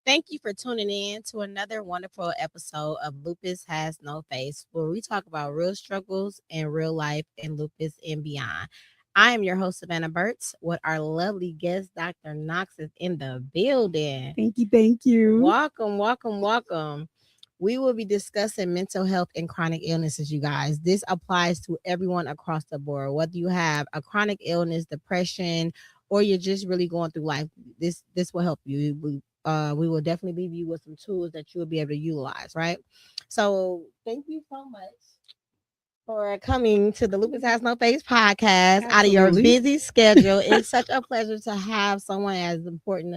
Thank you for tuning in to another wonderful episode of Lupus Has No Face, where we talk about real struggles and real life and lupus and beyond. I am your host, Savannah Burks, with our lovely guest, Dr. Knox, is in the building. Thank you. Thank you. Welcome, welcome, welcome. We will be discussing mental health and chronic illnesses, you guys. This applies to everyone across the board, whether you have a chronic illness, depression, or you're just really going through life. This will help you. We will definitely leave you with some tools that you will be able to utilize, right? So thank you so much for coming to the Lupus Has No Face podcast out of your busy schedule. It's such a pleasure to have someone as important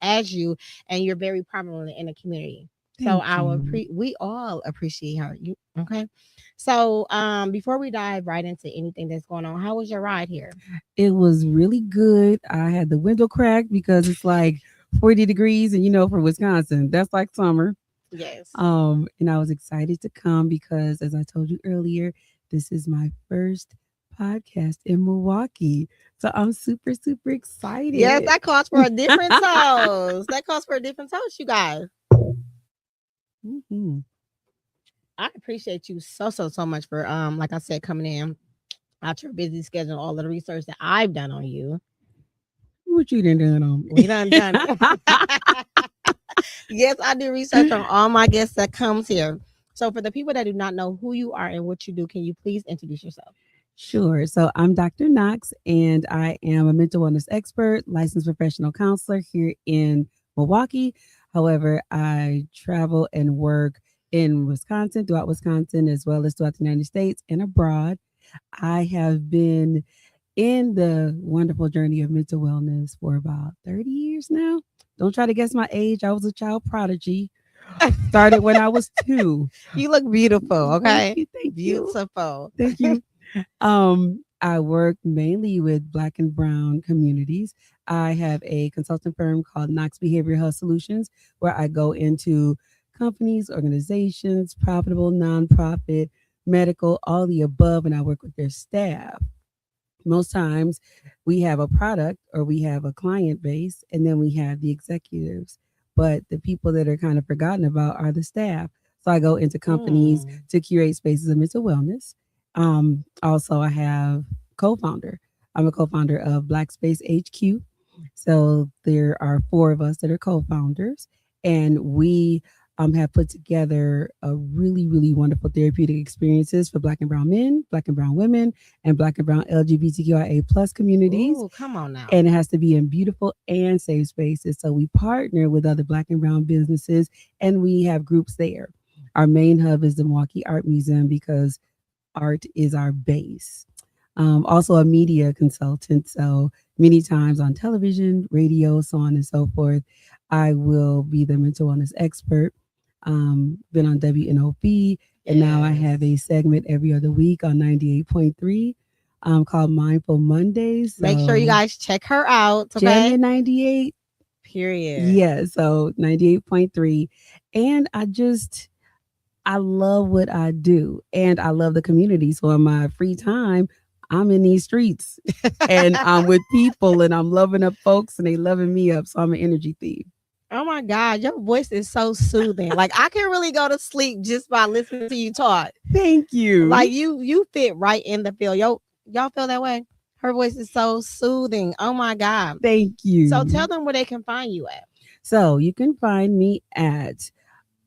as you, and you're very prominent in the community. We all appreciate her. You okay? So before we dive right into anything that's going on, how was your ride here? It was really good. I had the window cracked because it's like 40 degrees, and for Wisconsin, that's like summer. Yes. And I was excited to come because, as I told you earlier, this is my first podcast in Milwaukee. So I'm super, super excited. Yes, that calls for a different toast. That calls for a different toast, you guys. Mm-hmm. I appreciate you so much for like I said, coming in out your busy schedule, all of the research that I've done on you. What you done on me? We done it. Yes, I do research on all my guests that comes here. So for the people that do not know who you are and what you do, can you please introduce yourself? Sure. So I'm Dr. Knox, and I am a mental wellness expert, licensed professional counselor here in Milwaukee. However, I travel and work in Wisconsin, throughout Wisconsin, as well as throughout the United States and abroad. I have been in the wonderful journey of mental wellness for about 30 years now. Don't try to guess my age. I was a child prodigy. Started when I was 2. You look beautiful. Okay. Thank Beautiful. Thank you. I work mainly with Black and Brown communities. I have a consulting firm called Knox Behavioral Health Solutions, where I go into companies, organizations, profitable, nonprofit, medical, all the above, and I work with their staff. Most times we have a product or we have a client base, and then we have the executives. But the people that are kind of forgotten about are the staff. So I go into companies to curate spaces of mental wellness. Also, I have co-founder. I'm a co-founder of Black Space HQ. So there are 4 of us that are co-founders, and we have put together a really, really wonderful therapeutic experiences for Black and Brown men, Black and Brown women, and Black and Brown LGBTQIA plus communities. Oh, come on now. And it has to be in beautiful and safe spaces. So we partner with other Black and Brown businesses, and we have groups there. Our main hub is the Milwaukee Art Museum because art is our base. Also a media consultant. So many times on television, radio, so on and so forth, I will be the mental wellness expert. Been on WNOB, and now I have a segment every other week on 98.3 called Mindful Mondays. So Make sure you guys check her out. Okay? Jamie 98. Period. Yeah, so 98.3. And I love what I do, and I love the community. So in my free time, I'm in these streets and I'm with people and I'm loving up folks and they loving me up. So I'm an energy thief. Oh my God, your voice is so soothing. Like I can really go to sleep just by listening to you talk. Thank Like you. you fit right in the field. Y'all feel that way? Her voice is so soothing. Oh my God. Thank So tell you. them where they can find you at. So you can find me at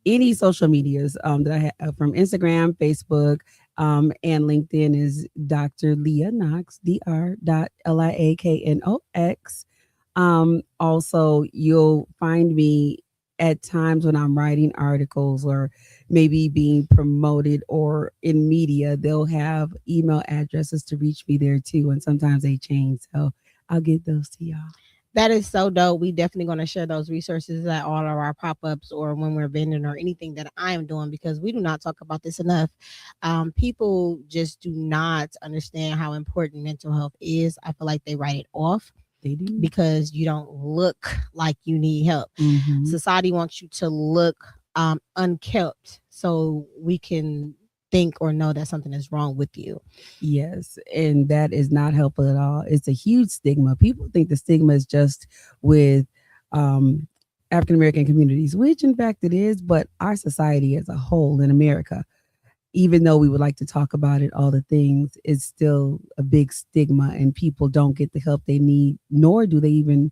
any social medias that I have from Instagram, Facebook, and LinkedIn is Dr. Lia Knox, Dr.Liaknox. Also, you'll find me at times when I'm writing articles or maybe being promoted or in media, they'll have email addresses to reach me there too. And sometimes they change. So I'll get those to y'all. That is so dope. We definitely going to share those resources at all of our pop-ups or when we're vending or anything that I am doing because we do not talk about this enough. People just do not understand how important mental health is. I feel like they write it off They do. because you don't look like you need help. Mm-hmm. Society wants you to look unkept so we can think or know that something is wrong with you. Yes, and that is not helpful at all. It's a huge stigma. People think the stigma is just with um, African American communities, which in fact it is, but our society as a whole in America, even though we would like to talk about it, all the things, it's still a big stigma, and people don't get the help they need, nor do they even,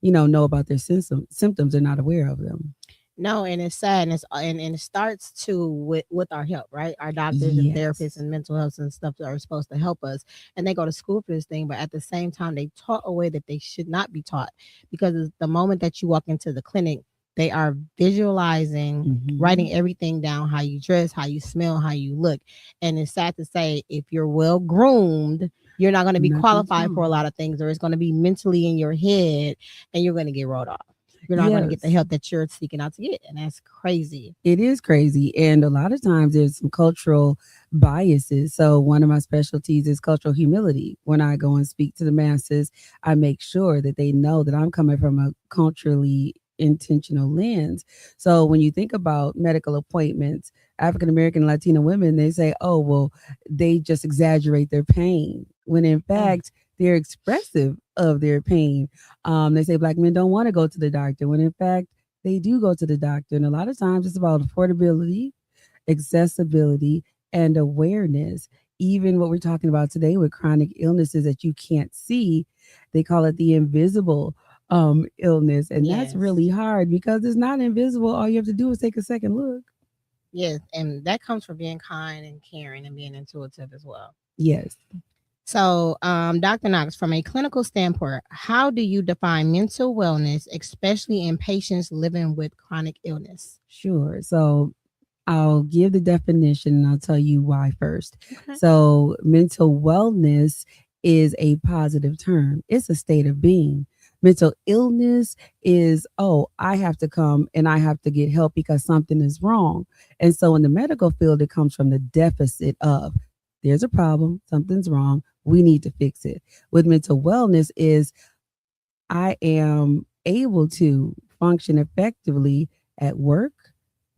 know about their symptoms. They're not aware of them. No, and it's sad, and and it starts to with our help, right? Our doctors and therapists Yes, and mental health and stuff that are supposed to help us, and they go to school for this thing, but at the same time, they taught a way that they should not be taught because the moment that you walk into the clinic, they are visualizing, hmm writing everything down: how you dress, how you smell, how you look, and it's sad to say, if you're well groomed, you're not going to be nothing's qualified for a wrong. lot of things, or it's going to be mentally in your head, and you're going to get rolled off. You're not going to get the Yes. help that you're seeking out to get. And that's crazy. It is crazy. And a lot of times there's some cultural biases. So, one of my specialties is cultural humility. When I go and speak to the masses, I make sure that they know that I'm coming from a culturally intentional lens. So, when you think about medical appointments, African American Latino women, they say, oh, well, they just exaggerate their pain. When in Mm. fact, they're expressive of their pain. They say black men don't want to go to the doctor, when in fact, they do go to the doctor. And a lot of times it's about affordability, accessibility, and awareness. Even what we're talking about today with chronic illnesses that you can't see, they call it the invisible illness. And that's Yes. really hard because it's not invisible. All you have to do is take a second look. Yes. And that comes from being kind and caring and being intuitive as well. Yes, So, Dr. Knox, from a clinical standpoint, how do you define mental wellness, especially in patients living with chronic illness? sure. So I'll give the definition and I'll tell you why first. Okay. So, mental wellness is a positive term, it's a state of being. Mental illness is, oh, I have to come and I have to get help because something is wrong. And so, in the medical field, it comes from the deficit of there's a problem, something's wrong, we need to fix it. With mental wellness, is I am able to function effectively at work,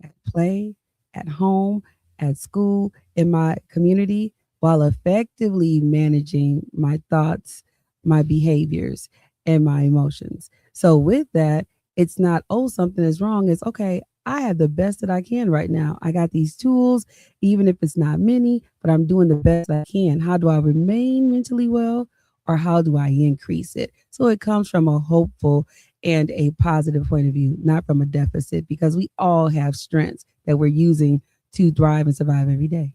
at play, at home, at school, in my community, while effectively managing my thoughts, my behaviors, and my emotions. So, with that, it's not, oh, something is wrong. It's okay. I have the best that I can right now. I got these tools, even if it's not many, but I'm doing the best I can. How do I remain mentally well, or how do I increase it? So it comes from a hopeful and a positive point of view, not from a deficit, because we all have strengths that we're using to thrive and survive every day.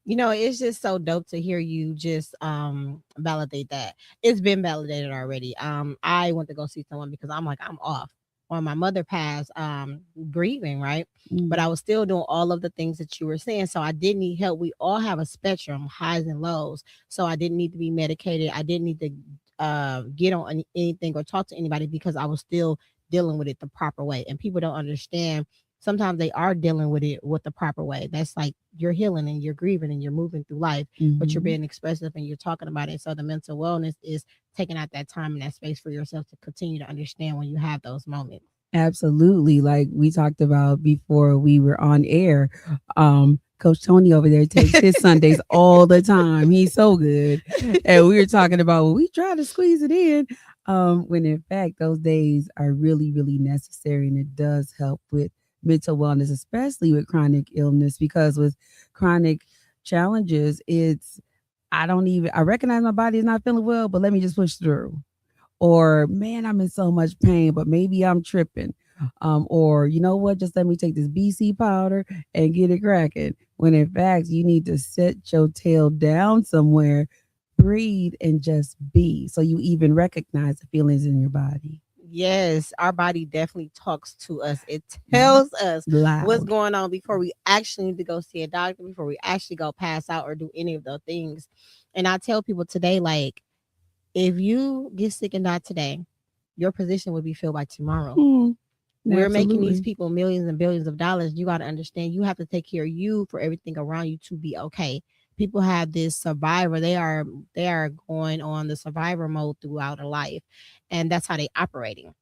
It's just so dope to hear you just validate that. It's been validated already. I went to go see someone because I'm like, I'm off. Or my mother passed, grieving, right? But I Mm, was still doing all of the things that you were saying. So I did need help. We all have a spectrum, highs and lows. So I didn't need to be medicated. I didn't need to get on anything or talk to anybody because I was still dealing with it the proper way. And people don't understand, sometimes they are dealing with it with the proper way. That's like you're healing and you're grieving and you're moving through life, but you're mhm. being expressive and you're talking about it. So the mental wellness is taking out that time and that space for yourself to continue to understand when you have those moments. Absolutely. Like we talked about before we were on air. Coach Tony over there takes his Sundays all the time. He's so good. And we were talking about when we try to squeeze it in. When in fact those days are really, really necessary and it does help with mental wellness, especially with chronic illness, because with chronic challenges, I recognize my body is not feeling well, but let me just push through. Or man, I'm in so much pain, but maybe I'm tripping. Or you know what, just let me take this BC powder and get it cracking. When in fact you need to set your tail down somewhere, breathe and just be, so you even recognize the feelings in your body. Yes, our body definitely talks to us. It tells us what's Loud. going on before we actually need to go see a doctor, before we actually go pass out or do any of those things. And I tell people today, like, if you get sick and die today, your position will be filled by tomorrow. Hmm, We're making these absolutely. people millions and billions of dollars. You got to understand, you have to take care of you for everything around you to be okay. People have this survivor. They are going on the survivor mode throughout a life, and that's how they operating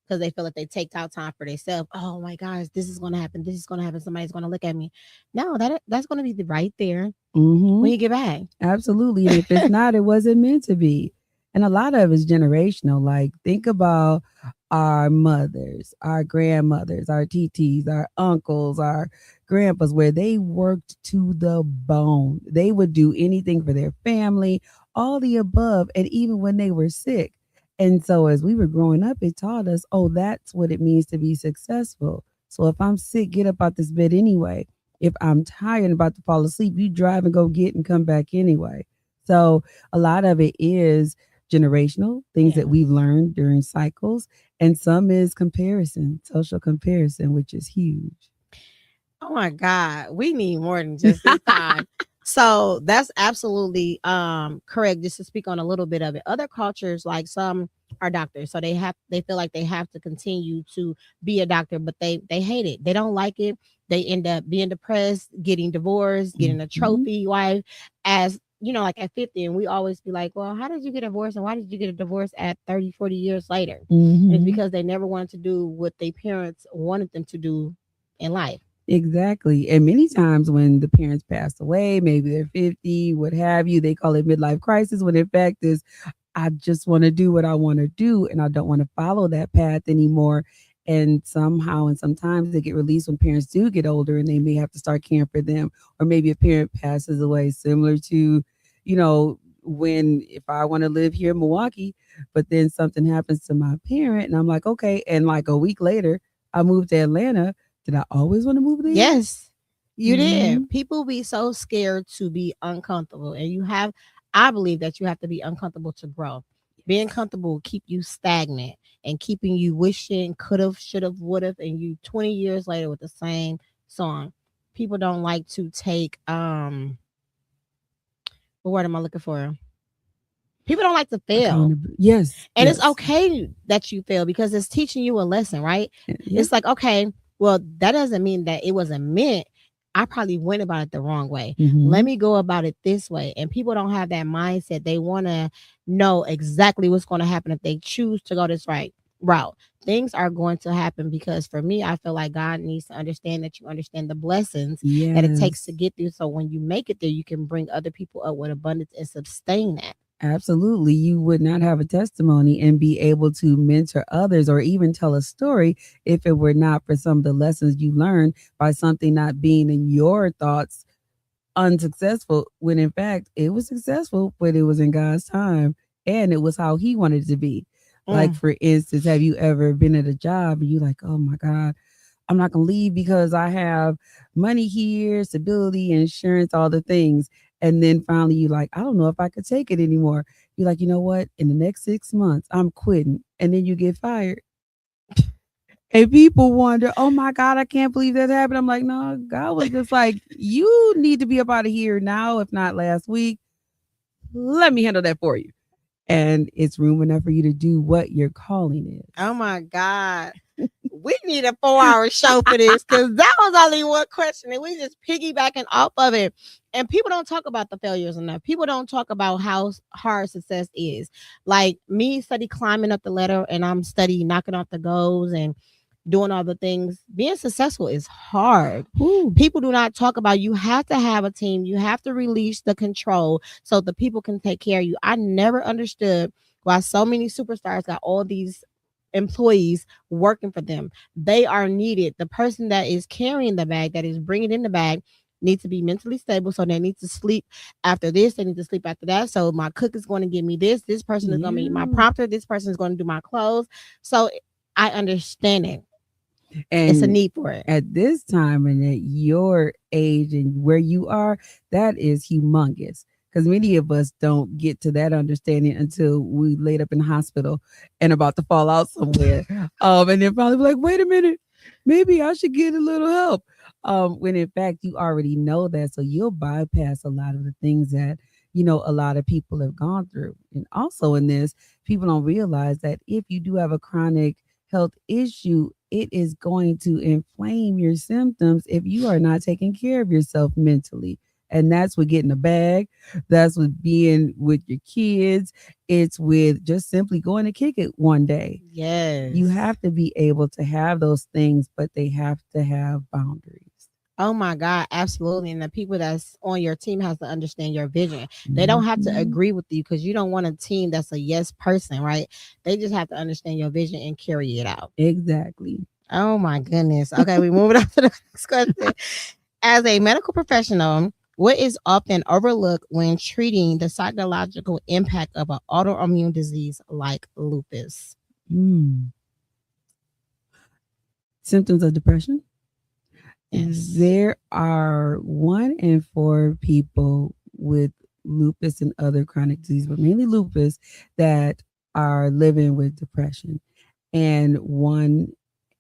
because they feel like they take out time for themselves. Oh my gosh, this is going to happen. This is going to happen. Somebody's going to look at me. No, that's going to be right there Hmm. when you get back. Absolutely. And if it's not, it wasn't meant to be. And a lot of it's generational. Like, think about our mothers, our grandmothers, our TTs, our uncles, our grandpas, where they worked to the bone. They would do anything for their family, all the above, and even when they were sick. And so, as we were growing up, it taught us, oh, that's what it means to be successful. So, if I'm sick, get up out this bed anyway. If I'm tired and about to fall asleep, you drive and go get and come back anyway. So a lot of it is generational, things that we've Yes. learned during cycles, and some is comparison, social comparison, which is huge. Oh my God, we need more than just this time. So that's absolutely correct. Just to speak on a little bit of it. Other cultures, like some are doctors, so they feel like they have to continue to be a doctor, but they hate it. They don't like it. They end up being depressed, getting divorced, getting a Hmm. trophy wife as like at 50. And we always be like, well, how did you get divorced? And why did you get a divorce at 30, 40 years later? And it's Hmm. because they never wanted to do what their parents wanted them to do in life. Exactly. And many times when the parents pass away, maybe they're 50, what have you, they call it midlife crisis, when in fact is I just want to do what I want to do and I don't want to follow that path anymore. And somehow and sometimes they get released when parents do get older and they may have to start caring for them. Or maybe a parent passes away, similar to, when if I want to live here in Milwaukee, but then something happens to my parent and I'm like, okay. And like a week later, I moved to Atlanta. Did I always want to move there? Yes, you Hmm. did. People be so scared to be uncomfortable, and I believe that you have to be uncomfortable to grow. Being Yes. comfortable will keep you stagnant and keeping you wishing could have, should have, would have, and you 20 years later with the same song. People don't like to take what word am I looking for? People don't like to fail. Accountability. Yes. And it's Yes. okay that you fail because it's teaching you a lesson, right? Yeah. It's like, okay, well, that doesn't mean that it wasn't meant. I probably went about it the wrong way. Let Hmm. me go about it this way. And people don't have that mindset. They want to know exactly what's going to happen if they choose to go this right route. Things are going to happen because for me, I feel like God needs to understand that you understand the blessings that it takes to Yes. get through. So when you make it there, you can bring other people up with abundance and sustain that. Absolutely. You would not have a testimony and be able to mentor others or even tell a story if it were not for some of the lessons you learned by something not being in your thoughts unsuccessful, when in fact it was successful, but it was in God's time and it was how He wanted it to be. Like, Mm, for instance, have you ever been at a job and you like, oh my God, I'm not going to leave because I have money here, stability, insurance, all the things. And then finally, you like, I don't know if I could take it anymore. You're like, you know what? In the next 6 months, I'm quitting. And then you get fired. And people wonder, oh my God, I can't believe that happened. I'm like, no, God was just like, you need to be up out of here now, if not last week. Let me handle that for you. And it's room enough for you to do what your calling oh is. my God. We need a 4 hour show for this because that was only one question and we just piggybacking off of it. And people don't talk about the failures enough. People don't talk about how hard success is. Like me study climbing up the ladder and I'm study knocking off the goals and doing all the things. Being successful is hard. Ooh. People do not talk about you have to have a team. You have to release the control so the people can take care of you. I never understood why so many superstars got all these employees working for them. They are needed. The person that is carrying the bag, that is bringing in the bag, needs to be mentally stable. So they need to sleep after this. They need to sleep after that. So my cook is going to give me this. This person is going to be my Yeah. prompter. This person is going to do my clothes. So I understand it. It's a And need for it. at this time and at your age and where you are, that is humongous. Because many of us don't get to that understanding until we laid up in the hospital and about to fall out somewhere. And then probably be like, wait a minute, maybe I should get a little help. When in fact you already know that. So you'll bypass a lot of the things that, a lot of people have gone through. And also in this, people don't realize that if you do have a chronic health issue, it is going to inflame your symptoms if you are not taking care of yourself mentally. And that's with getting a bag. That's with being with your kids. It's with just simply going to kick it one day. You Yes. have to be able to have those things, but they have to have boundaries. Oh my God, absolutely. And the people that's on your team has to understand your vision. They don't have to Mhm. agree with you because you don't want a team that's a yes person, right? They just have to understand your vision and carry it out. Exactly. Oh my goodness. Okay, we moving on to the next question. As a medical professional, what is often overlooked when treating the psychological impact of an autoimmune disease like lupus? Mm. Symptoms of depression. Yes. There are 1 in 4 people with lupus and other chronic disease, but mainly lupus, that are living with depression. And 1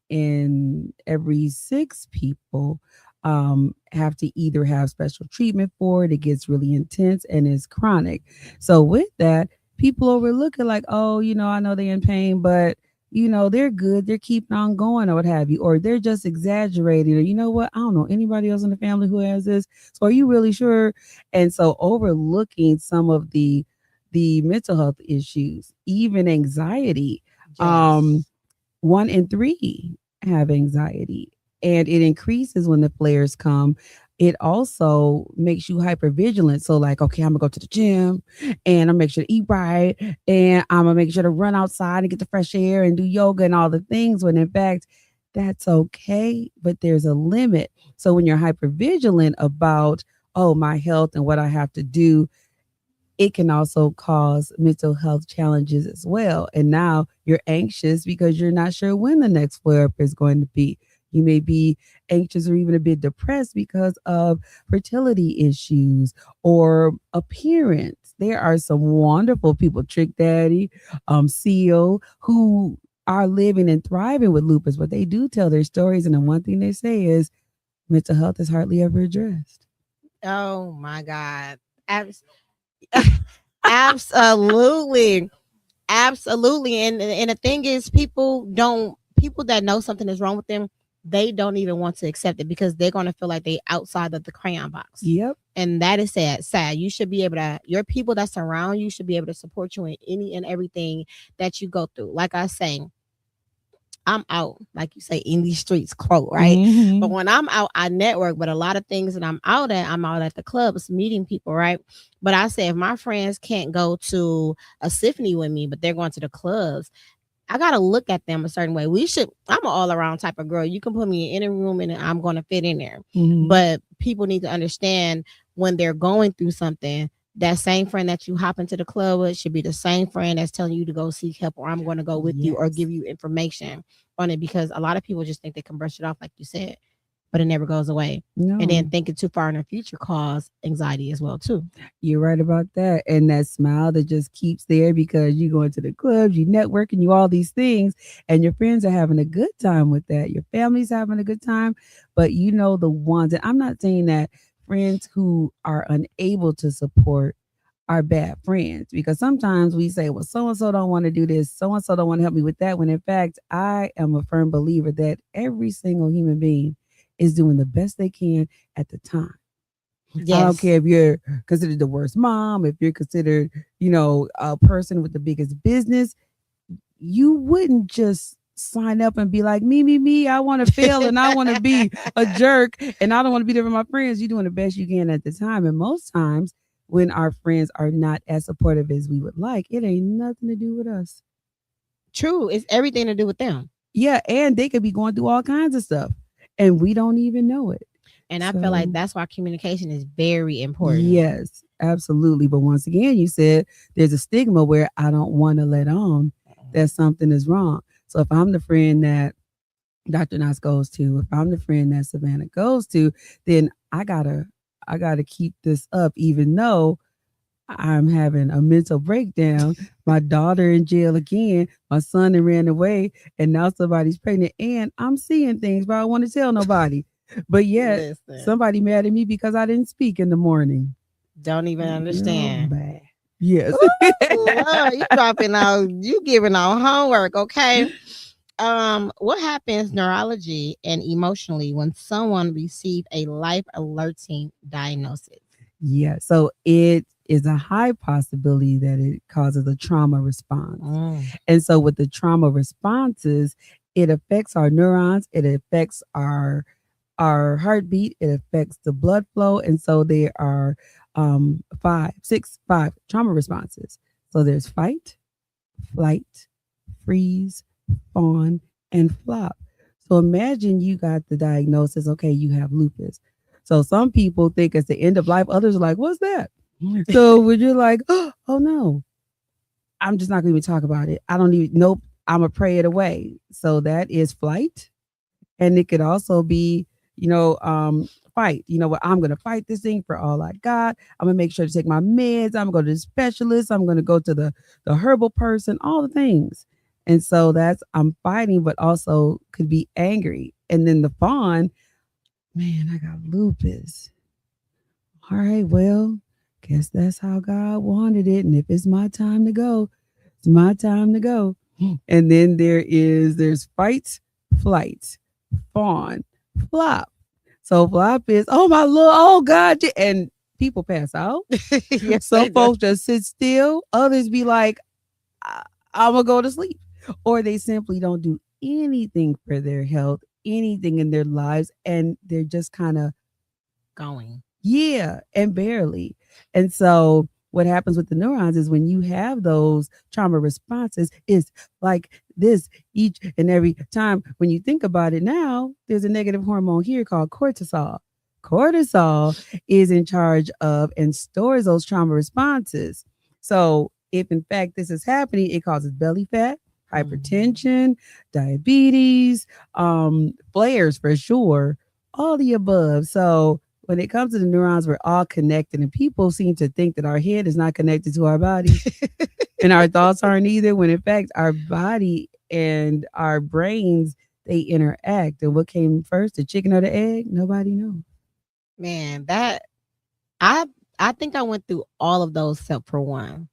in every 6 people have to either have special treatment for it. It gets really intense and is chronic. So with that, people overlook it like, oh, I know they're in pain, but they're good. They're keeping on going or what have you, or they're just exaggerating. Or what? I don't know anybody else in the family who has this. So are you really sure? And so overlooking some of the mental health issues, even anxiety. Um, Yes. 1 in 3 have anxiety, and it increases when the flares come. It also makes you hyper vigilant. So, like, okay, I'm gonna go to the gym and I'm make sure to eat right, and I'm gonna make sure to run outside and get the fresh air and do yoga and all the things. When in fact, that's okay, but there's a limit. So, when you're hyper vigilant about, oh, my health and what I have to do, it can also cause mental health challenges as well. And now you're anxious because you're not sure when the next flare up is going to be. You may be anxious or even a bit depressed because of fertility issues or appearance. There are some wonderful people, Trick Daddy, CEO, who are living and thriving with lupus, but they do tell their stories. And the one thing they say is mental health is hardly ever addressed. Oh my God. Abs- Absolutely. Absolutely. And the thing is people that know something is wrong with them, they don't even want to accept it because they're gonna feel like they outside of the crayon box. Yep. And that is sad. Sad. You should be able to your people that surround you should be able to support you in any and everything that you go through. Like I say, I'm out, like you say, in these streets, quote, right? But Hmm. when I'm out, I network. But a lot of things that I'm out at the clubs meeting people, right? But I say if my friends can't go to a symphony with me, but they're going to the clubs, I gotta look at them a certain way. I'm an all around type of girl. You can put me in any room and I'm gonna fit in there. Hmm. But people need to understand when they're going through something, that same friend that you hop into the club with should be the same friend that's telling you to go seek help or I'm gonna go with you or Yes. give you information on it because a lot of people just think they can brush it off, like you said, but it never goes away. And then No, thinking too far in the future cause anxiety as well too. you're right about that. And that smile that just keeps there because you go into the clubs, you network, and you all these things, and your friends are having a good time with that. Your family's having a good time, but the ones, and I'm not saying that friends who are unable to support are bad friends, because sometimes we say, well, so and so don't want to do this, so and so don't want to help me with that, when in fact I am a firm believer that every single human being is doing the best they can at the time. I don't Yes. care if you're considered the worst mom, if you're considered, a person with the biggest business, you wouldn't just sign up and be like, me, I want to fail and I want to be a jerk and I don't want to be there for my friends. You're doing the best you can at the time. And most times when our friends are not as supportive as we would like, it ain't nothing to do with us. True. It's everything to do with them. Yeah. And they could be going through all kinds of stuff and we don't even know it. And I feel like So, that's why communication is very important. yes, absolutely. But once again, you said there's a stigma where I don't want to let on that something is wrong. So if I'm the friend that Dr. Knox goes to, if I'm the friend that Savannah goes to, then I gotta keep this up, even though I'm having a mental breakdown. My daughter in jail again, my son that ran away, and now somebody's pregnant, and I'm seeing things, but I don't want to tell nobody. But yet Listen, somebody mad at me because I didn't speak in the morning. don't even Girl, understand. bad. Yes. Ooh, Lord, you dropping out, you giving out homework, okay? What happens neurology and emotionally when someone receives a life alerting diagnosis? Yeah. So it is a high possibility that it causes a trauma response. Mm, And so with the trauma responses, it affects our neurons, it affects our heartbeat, it affects the blood flow. And so there are five trauma responses. So there's fight, flight, freeze, fawn, and flop. So imagine you got the diagnosis, okay, you have lupus. So some people think it's the end of life, others are like, what's that? So when you're like, oh no, I'm just not going to even talk about it. I don't even, nope, I'm going to pray it away. So that is flight. And it could also be, fight. You know what? I'm going to fight this thing for all I got. I'm going to make sure to take my meds. I'm going to go to the specialist. I'm going to go to the herbal person, all the things. And so that's, I'm fighting, but also could be angry. And then the fawn, man, I got lupus. All right, well, guess that's how God wanted it. And if it's my time to go, it's my time to go. And then there's fight, flight, fawn, flop. So flop is, oh my Lord, oh God. And people pass out. yes, they Some do. folks just sit still. Others be like, I'm going to go to sleep. Or they simply don't do anything for their health, anything in their lives. And they're just kind of, Going. yeah, and barely. And so what happens with the neurons is when you have those trauma responses, it's like this each and every time. When you think about it now, there's a negative hormone here called cortisol. Cortisol is in charge of and stores those trauma responses. So if in fact this is happening, it causes belly fat, Mhm. hypertension, diabetes, flares for sure, all the above. So when it comes to the neurons, we're all connected, and people seem to think that our head is not connected to our body and our thoughts aren't either, when in fact our body and our brains, they interact. And what came first, the chicken or the egg? Nobody knows. Man, that I I think I went through all of those except for one.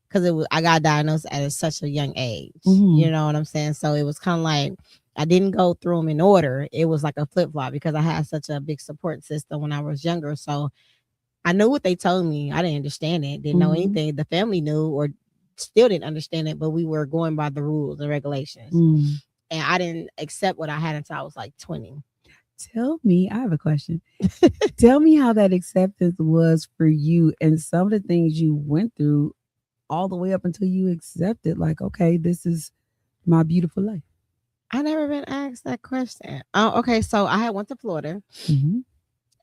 Because I got diagnosed at such a young age. You Mm-hmm. know what I'm saying? So it was kind of like I didn't go through them in order. It was like a flip flop because I had such a big support system when I was younger. So I knew what they told me. I didn't understand it. Didn't know Mm-hmm. anything. The family knew or still didn't understand it, but we were going by the rules and regulations. Mm. And I didn't accept what I had until I was like 20. Tell me, I have a question. Tell me how that acceptance was for you and some of the things you went through all the way up until you accepted, like, okay, this is my beautiful life. I never been asked that question. Oh, okay. So I had went to Florida Mm-hmm.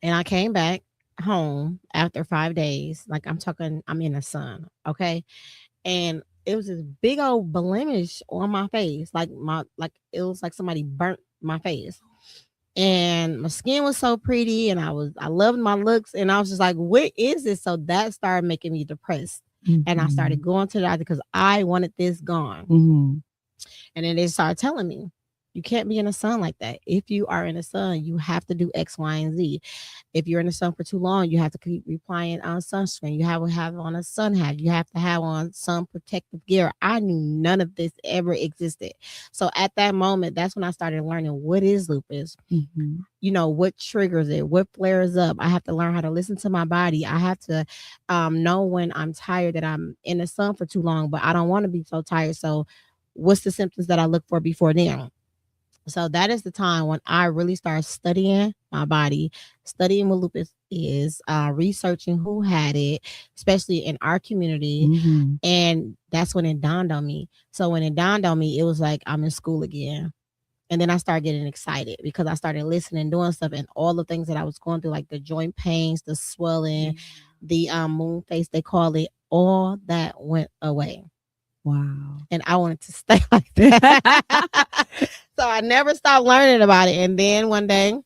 and I came back home after 5 days. Like I'm talking, I'm in the sun. Okay. And it was this big old blemish on my face. Like it was like somebody burnt my face. And my skin was so pretty and I loved my looks. And I was just like, what is this? So that started making me depressed. And I Mm-hmm. started going to the doctor because I wanted this gone. Mm-hmm. And then they started telling me. You can't be in the sun like that. If you are in the sun, you have to do X, Y, and Z. If you're in the sun for too long, you have to keep replying on sunscreen. You have to have on a sun hat. You have to have on sun protective gear. I knew none of this ever existed. So at that moment, that's when I started learning what is lupus. Mm-hmm. What triggers it, what flares up. I have to learn how to listen to my body. I have to know when I'm tired, that I'm in the sun for too long, but I don't want to be so tired. So what's the symptoms that I look for before then? So that is the time when I really start studying my body, studying what lupus is, researching who had it, especially in our community. Mm-hmm. And that's when it dawned on me. So when it dawned on me, it was like I'm in school again. And then I started getting excited because I started listening, doing stuff, and all the things that I was going through, like the joint pains, the swelling, the moon face, they call it, all that went away. Wow. And I wanted to stay like that. So I never stopped learning about it. And then one day,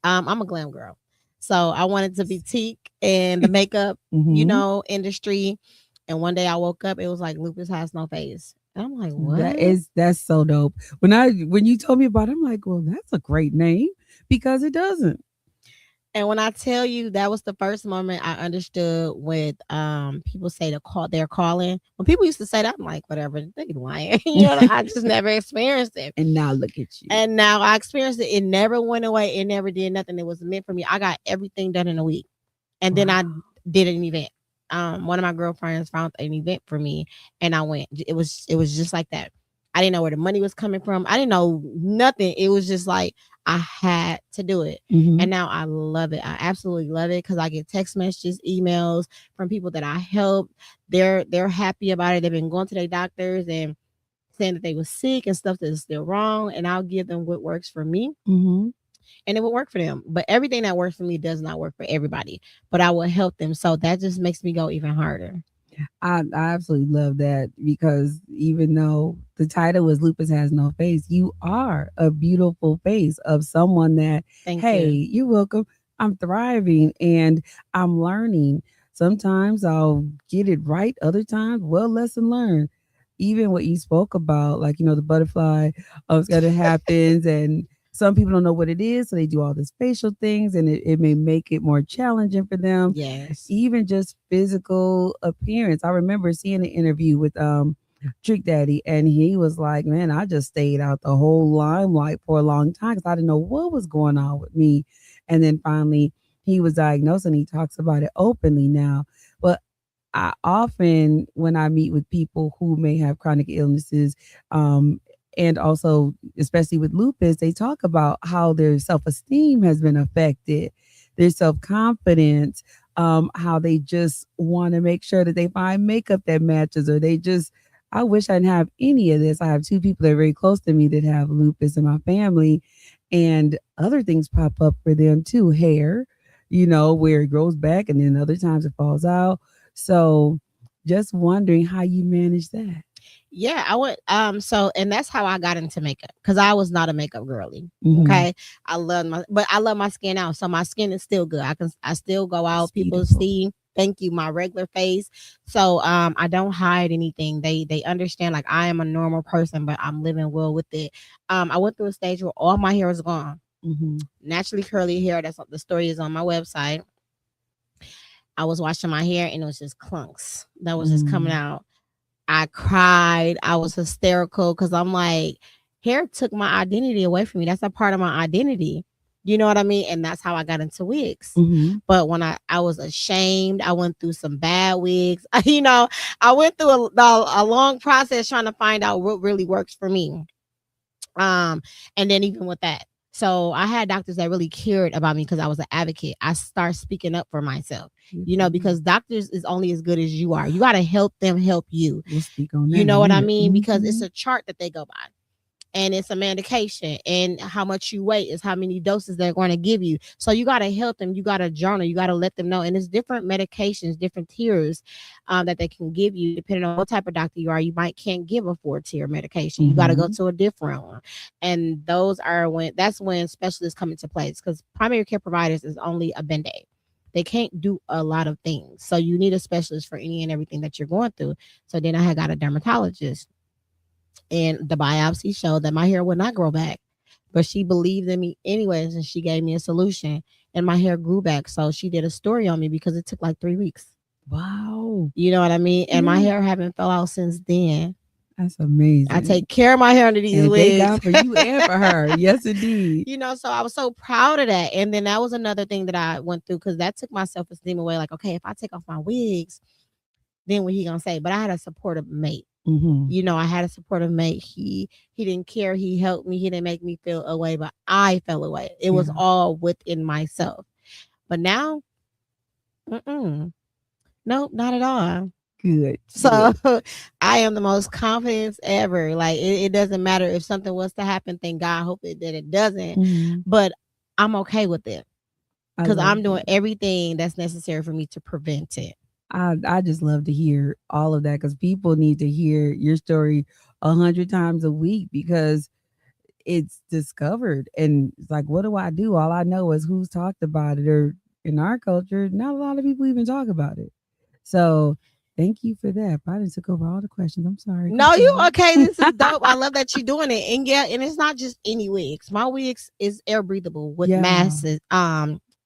I'm a glam girl. So I wanted to be teak and the makeup, Mm-hmm. industry. And one day I woke up, it was like Lupus Has No Face. And I'm like, what? That's so dope. When you told me about it, I'm like, well, that's a great name because it doesn't. And when I tell you that was the first moment I understood with people say they're calling. When people used to say that, I'm like, whatever, they lying. I just never experienced it. And now look at you. And now I experienced it. It never went away. It never did nothing. It was meant for me. I got everything done in a week. And then I did an event. One of my girlfriends found an event for me and I went. It was just like that. I didn't know where the money was coming from. I didn't know nothing. It was just like I had to do it. Mm-hmm. And now I love it. I absolutely love it because I get text messages, emails from people that I help. They're happy about it. They've been going to their doctors and saying that they were sick and stuff that is still wrong. And I'll give them what works for me. Mm-hmm. And it will work for them. But everything that works for me does not work for everybody. But I will help them. So that just makes me go even harder. I absolutely love that because even though the title was Lupus Has No Face, you are a beautiful face of someone that, Thank hey, you. you're welcome. I'm thriving and I'm learning. Sometimes I'll get it right. Other times, well, lesson learned. Even what you spoke about, like, the butterfly that happens and some people don't know what it is. So they do all this facial things and it may make it more challenging for them, Yes. even just physical appearance. I remember seeing an interview with Trick Daddy, and he was like, "Man, I just stayed out the whole limelight for a long time because I didn't know what was going on with me." And then finally, he was diagnosed, and he talks about it openly now. But I often, when I meet with people who may have chronic illnesses, and also especially with lupus, they talk about how their self-esteem has been affected, their self-confidence, how they just want to make sure that they find makeup that matches, or they just, I wish I didn't have any of this. I have two people that are very close to me that have lupus in my family, and other things pop up for them too. Hair, where it grows back, and then other times it falls out. So just wondering how you manage that. Yeah, I would so and that's how I got into makeup because I was not a makeup girly. Mm-hmm. Okay. I love my skin out. So my skin is still good. I still go It's out, people beautiful. see, thank you, my regular face. So I don't hide anything. They understand like I am a normal person, but I'm living well with it. I went through a stage where all my hair was gone. Mm-hmm. Naturally curly hair. That's what the story is on my website. I was washing my hair and it was just clunks that was just coming Mm. out. I cried. I was hysterical because I'm like, hair took my identity away from me. That's a part of my identity. You know what I mean? And that's how I got into wigs. Mm-hmm. But when I was ashamed, I went through some bad wigs. I went through a long process trying to find out what really works for me. And then even with that, so I had doctors that really cared about me because I was an advocate. I start speaking up for myself, because doctors is only as good as you are. You got to help them help you. We'll speak on that You in a know what I minute. mean? Because it's Mhm. a chart that they go by. And it's a medication, and how much you weigh is how many doses they're going to give you. So you got to help them. You got to journal. You got to let them know. And it's different medications, different tiers that they can give you depending on what type of doctor you are. You might can't give a 4-tier medication. You got to go Mhm. to a different one. And that's when specialists come into place because primary care providers is only a band-aid. They can't do a lot of things. So you need a specialist for any and everything that you're going through. So then I had got a dermatologist. And the biopsy showed that my hair would not grow back. But she believed in me anyways, and she gave me a solution, and my hair grew back. So she did a story on me because it took like 3 weeks. Wow. You know what I mean? And my Yeah. hair haven't fell out since then. That's I amazing. take care of my hair under these And thank wigs. God for you and for her. Yes, indeed. So I was so proud of that. And then that was another thing that I went through because that took my self esteem away. Like, okay, if I take off my wigs, then what he gonna say? But I had a supportive mate. Mm-hmm. I had a supportive mate. He didn't care. He helped me. He didn't make me feel away, but I fell away. It was Yeah. all within myself. But now, nope, not at all. Good. So Good. I am the most confident ever. Like it doesn't matter if something was to happen. Thank God, hope that it doesn't. Mm-hmm. But I'm okay with it I because love I'm doing that. everything that's necessary for me to prevent it. I just love to hear all of that because people need to hear your story 100 times a week because it's discovered and it's like, what do I do? All I know is who's talked about it, or in our culture, not a lot of people even talk about it. So thank you for that. I didn't took over all the questions. I'm sorry. No, you Continue. okay? This is dope. I love that you're doing it, and yeah, and it's not just any wigs. My wigs is air breathable with Yeah. masses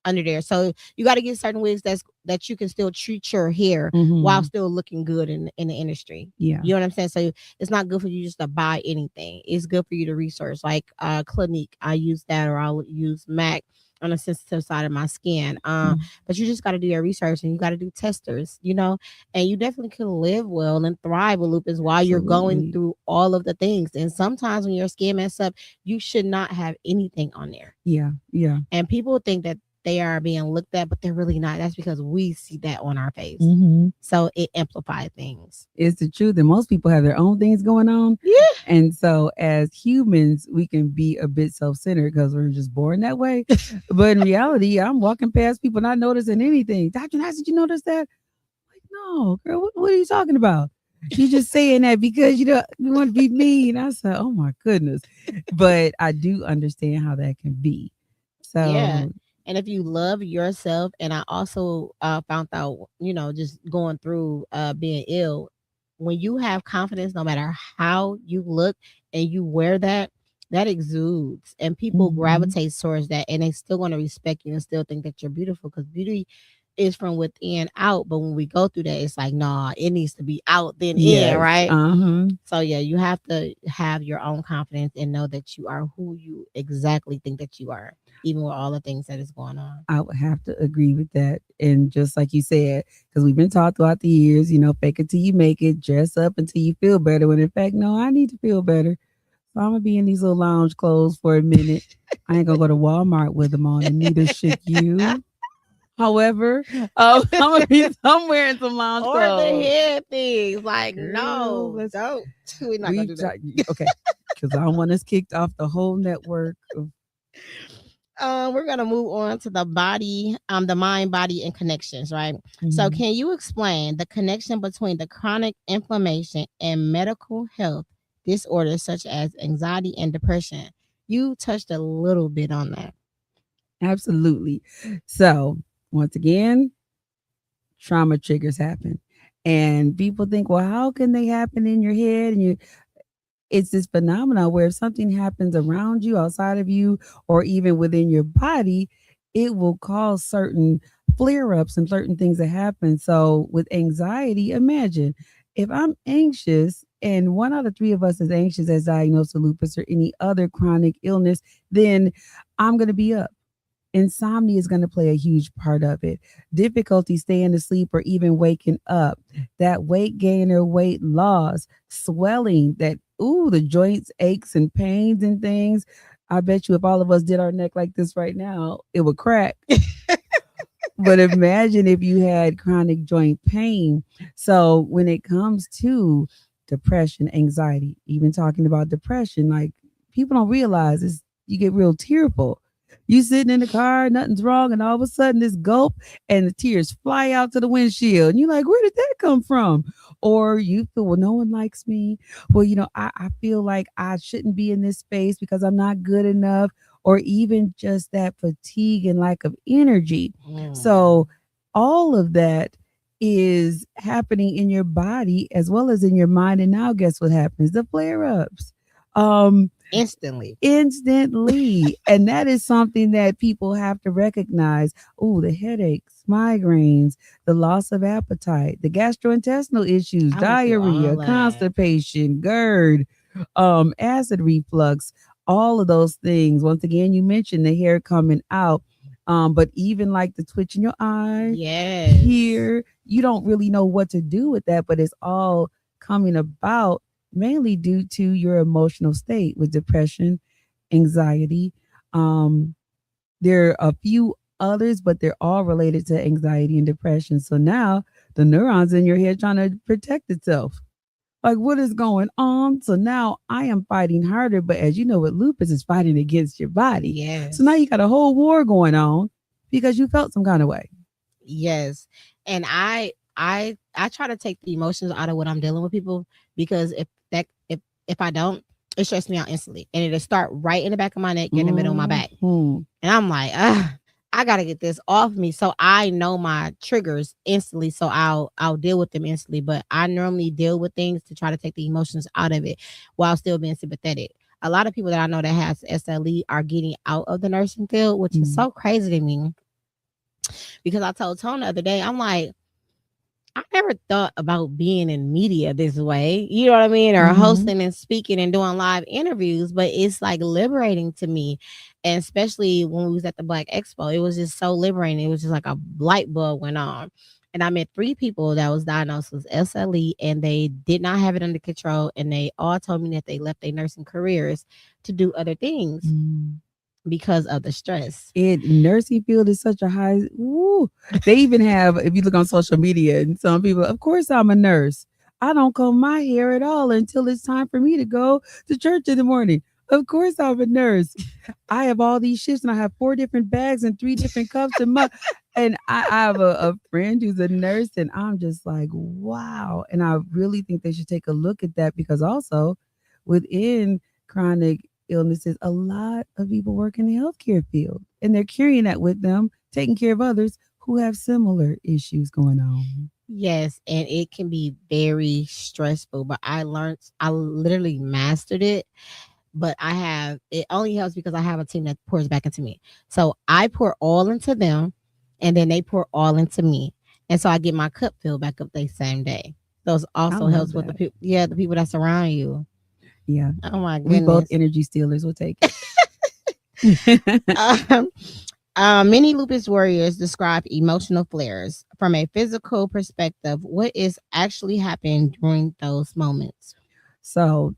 under there. So you got to get certain wigs that you can still treat your hair while Hmm. still looking good in the industry. Yeah. You know what I'm saying? So it's not good for you just to buy anything. It's good for you to research. Like Clinique, I use that, or I'll use Mac on the sensitive side of my skin. Mm. But you just got to do your research and you got to do testers. And you definitely can live well and thrive with lupus while you're going Absolutely. through all of the things. And sometimes when your skin mess up, you should not have anything on there. Yeah. Yeah. And people think that they are being looked at, but they're really not. That's because we see that on our face. Hmm. So it amplifies things. It's the truth. And most people have their own things going on. Yeah. And so, as humans, we can be a bit self centered because we're just born that way. But in reality, I'm walking past people not noticing anything. Dr. Nice, did you notice that? Like, no, girl, what are you talking about? You just saying that because you want to be mean. I said, oh my goodness. But I do understand how that can be. Yeah. So, And if you love yourself, and I also found out, just going through being ill, when you have confidence, no matter how you look and you wear that, that exudes and people mhm, gravitate towards that and they still want to respect you and still think that you're beautiful because beauty is from within out. But when we go through that, it's like, nah, it needs to be out then in, yes, right? uh-huh. So yeah, you have to have your own confidence and know that you are who you exactly think that you are, even with all the things that is going on. I would have to agree with that. And just like you said, because we've been taught throughout the years, fake it till you make it, dress up until you feel better. When in fact, no, I need to feel better. So I'm gonna be in these little lounge clothes for a minute. I ain't gonna go to Walmart with them on, and neither should you. However, I'm gonna be somewhere in some lounge Or the clothes. head things, like Girl, no, let's don't. We're not gonna we do that. try, okay, because I want us kicked off the whole network of. We're gonna move on to the body, the mind, body, and connections, right? So, Mhm. can you explain the connection between the chronic inflammation and medical health disorders such as anxiety and depression? You touched a little bit on that. Absolutely. So once again, trauma triggers happen. And people think, well, how can they happen in your head? And it's this phenomenon where if something happens around you, outside of you, or even within your body, it will cause certain flare ups and certain things that happen. So with anxiety, imagine if I'm anxious and one out of three of us is anxious as diagnosed with lupus or any other chronic illness, then I'm going to be up. Insomnia is going to play a huge part of it. Difficulty staying asleep or even waking up. That weight gain or weight loss, swelling, that, ooh, the joints, aches, and pains and things. I bet you if all of us did our neck like this right now, it would crack. But imagine if you had chronic joint pain. So when it comes to depression, anxiety, even talking about depression, like people don't realize is you get real tearful. You sitting in the car, nothing's wrong, and all of a sudden this gulp and the tears fly out to the windshield. And you're like, where did that come from? Or you feel, well, no one likes me. Well, I feel like I shouldn't be in this space because I'm not good enough, or even just that fatigue and lack of energy. Mm. So all of that is happening in your body as well as in your mind. And now guess what happens? The flare-ups. Um, Instantly. Instantly. And that is something that people have to recognize. Oh, the headaches, migraines, the loss of appetite, the gastrointestinal issues, I went through diarrhea, all that. constipation, GERD, acid reflux, all of those things. Once again, you mentioned the hair coming out. But even like the twitch in your eye, Yes. here, you don't really know what to do with that, but it's all coming about mainly due to your emotional state with depression, anxiety. Um, there are a few others, but they're all related to anxiety and depression. So now the neurons in your head trying to protect itself. Like, what is going on? So now I am fighting harder, but as you know, with lupus is fighting against your body. So now Yes. you got a whole war going on because you felt some kind of way. Yes. And I try to take the emotions out of what I'm dealing with people, because if I don't, it stresses me out instantly. And it'll start right in the back of my neck, in the middle of my back. Mhm. And I'm like, I gotta get this off me. So I know my triggers instantly. So I'll deal with them instantly. But I normally deal with things to try to take the emotions out of it while still being sympathetic. A lot of people that I know that has SLE are getting out of the nursing field, which is Mm. so crazy to me. Because I told Tone the other day, I'm like, I never thought about being in media this way. You know what I mean? Or Mhm. hosting and speaking and doing live interviews, but it's like liberating to me. And especially when we was at the Black Expo, it was just so liberating. It was just like a light bulb went on. And I met three people that was diagnosed with SLE, and they did not have it under control. And they all told me that they left their nursing careers to do other things Mm. because of the stress. It nursing field is such a high. Woo. They even have, if you look on social media, and some people, of course, I'm a nurse. I don't comb my hair at all until it's time for me to go to church in the morning. Of course, I'm a nurse. I have all these shifts, and I have 4 different bags and 3 different cups and I have a friend who's a nurse, and I'm just like, wow. And I really think they should take a look at that because also within chronic illnesses, a lot of people work in the healthcare field and they're carrying that with them, taking care of others who have similar issues going on. Yes, and it can be very stressful, but I literally mastered it. But it only helps because I have a team that pours back into me. So I pour all into them, and then they pour all into me. And so I get my cup filled back up the same day. Those I also love helps with the that. people, yeah, the people that surround you. Yeah. Oh my We both goodness. energy stealers. We'll take it. Um, many lupus warriors describe emotional flares. From a physical perspective, what is actually happening during those moments? So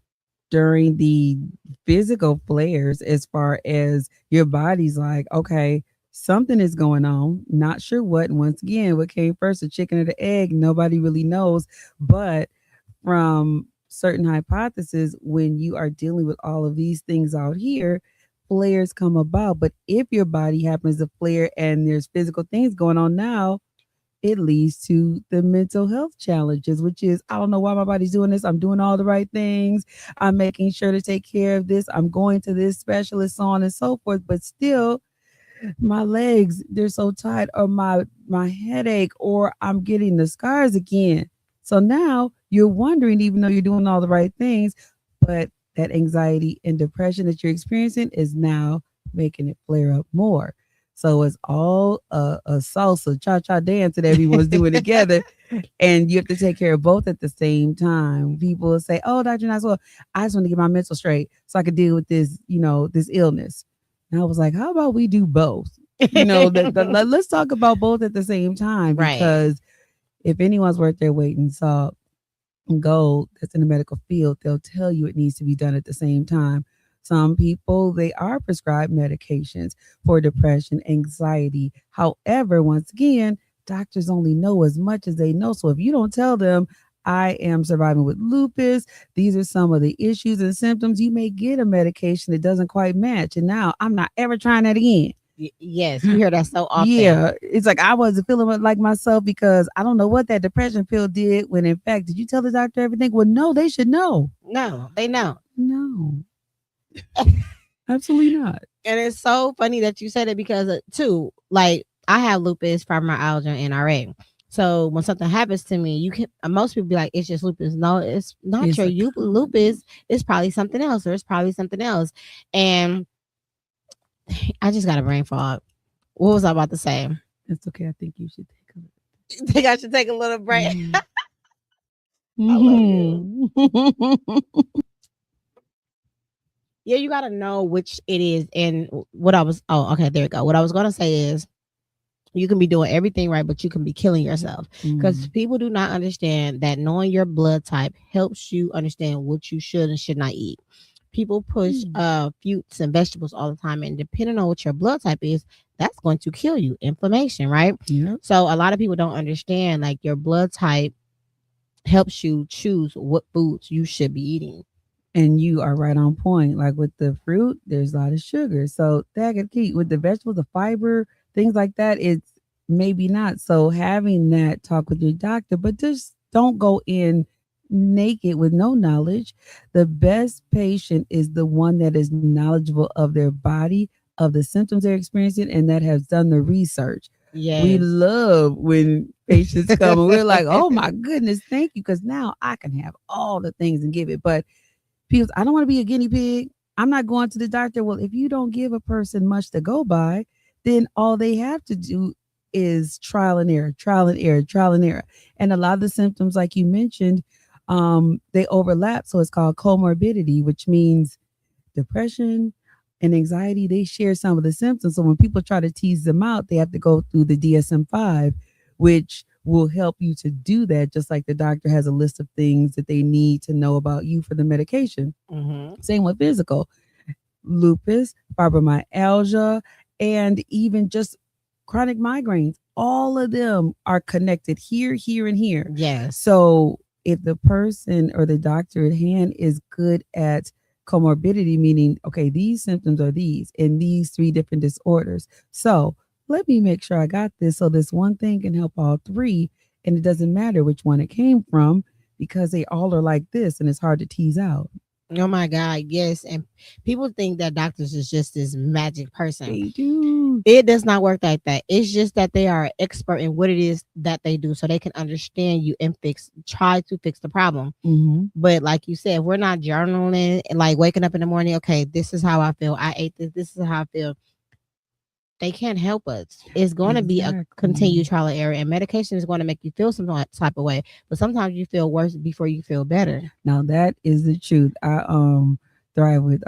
during the physical flares, as far as your body's like, okay, something is going on, not sure what. And once again, what came first, the chicken or the egg? Nobody really knows. But from certain hypotheses, when you are dealing with all of these things out here, flares come about. But if your body happens to flare and there's physical things going on now, it leads to the mental health challenges, which is, I don't know why my body's doing this. I'm doing all the right things. I'm making sure to take care of this. I'm going to this specialist, so on and so forth. But still, my legs, they're so tight, or my headache, or I'm getting the scars again. So now you're wondering, even though you're doing all the right things, but that anxiety and depression that you're experiencing is now making it flare up more. So it's all a salsa cha-cha dance that everyone's doing together, and you have to take care of both at the same time. People will say, "Oh, Dr. Knox, well, I just want to get my mental straight so I could deal with this, this illness." And I was like, "How about we do both?" Let's talk about both at the same time, Right. because if anyone's worth their weight in salt and gold that's in the medical field, they'll tell you it needs to be done at the same time. Some people, they are prescribed medications for depression, anxiety. However, once again, doctors only know as much as they know. So if you don't tell them, I am surviving with lupus, these are some of the issues and symptoms, you may get a medication that doesn't quite match. And now I'm not ever trying that again. Yes, you hear that so often. Yeah, it's like I wasn't feeling like myself because I don't know what that depression pill did. When in fact, did you tell the doctor everything? Well, no, they should know. No, they know. No, absolutely not. And it's so funny that you said it because too, like I have lupus, fibromyalgia, and RA. So when something happens to me, you can most people be like, it's just lupus. No, it's not It's your a common lupus. thing. It's probably something else, or it's probably something else. And I just got a brain fog. What was I about to say? It's okay. I think you should take a I think I should take a little break. mm-hmm. I love you. Mm-hmm. Yeah, you gotta know which it is. And what I was oh, okay, there you go. What I was gonna say is you can be doing everything right, but you can be killing yourself. Because Mm. people do not understand that knowing your blood type helps you understand what you should and should not eat. People push Mm. fruits and vegetables all the time, and depending on what your blood type is, that's going to kill you. Inflammation, right? Yep. So a lot of people don't understand like your blood type helps you choose what foods you should be eating. And you are right on point. Like with the fruit, there's a lot of sugar. So that could keep with the vegetables, the fiber, things like that, it's maybe not. So having that talk with your doctor, but just don't go in naked with no knowledge. The best patient is the one that is knowledgeable of their body, of the symptoms they're experiencing, and that has done the research. We Yes. love when patients come and we're like, oh my goodness, thank you. Because now I can have all the things and give it. But because I don't want to be a guinea pig. I'm not going to the doctor. Well, if you don't give a person much to go by, then all they have to do is trial and error, trial and error, trial and error. And a lot of the symptoms, like you mentioned, they overlap. So it's called comorbidity, which means depression and anxiety. They share some of the symptoms. So when people try to tease them out, they have to go through the DSM-5, which will help you to do that, just like the doctor has a list of things that they need to know about you for the medication. Hmm. Same with physical lupus, fibromyalgia, and even just chronic migraines. All of them are connected here, here, and here. Yes. So if the person or the doctor at hand is good at comorbidity, meaning, okay, these symptoms are these and these three different disorders. So let me make sure I got this so this one thing can help all three. And it doesn't matter which one it came from because they all are like this and it's hard to tease out. Oh my God, yes. And people think that doctors is just this magic person. They do. It does not work like that. It's just that they are an expert in what it is that they do so they can understand you and try to fix the problem. Mm-hmm. But like you said, we're not journaling and like waking up in the morning, okay, this is how I feel. I ate this. This is how I feel. They can't help us. It's going to be a continued Exactly. trial and error, and medication is going to make you feel some type of way. But sometimes you feel worse before you feel better. Now that is the truth. I thrive with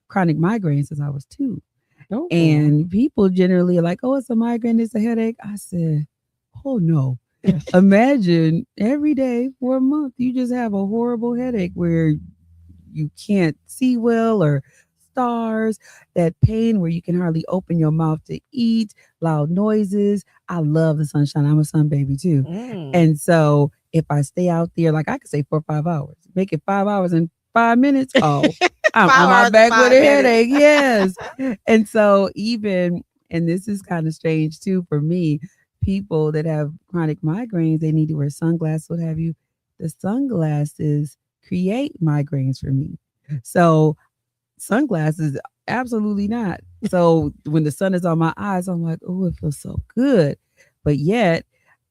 chronic migraines since I was two. Oh, And people generally are like, oh, it's a migraine, it's a headache. I said, oh no. Imagine every day for a month you just have a horrible headache where you can't see well or stars, that pain where you can hardly open your mouth to eat, loud noises. I love the sunshine. I'm a sun baby too. mm. And so if I stay out there, like I could say 4 or 5 hours, make it 5 hours and 5 minutes. Oh, I'm on Five my hours and back with 5 a minutes. headache. Yes. And so even, and this is kind of strange too for me, people that have chronic migraines, they need to wear sunglasses, what have you. The sunglasses create migraines for me. So sunglasses, absolutely not. So when the sun is on my eyes, I'm like, oh, it feels so good. But yet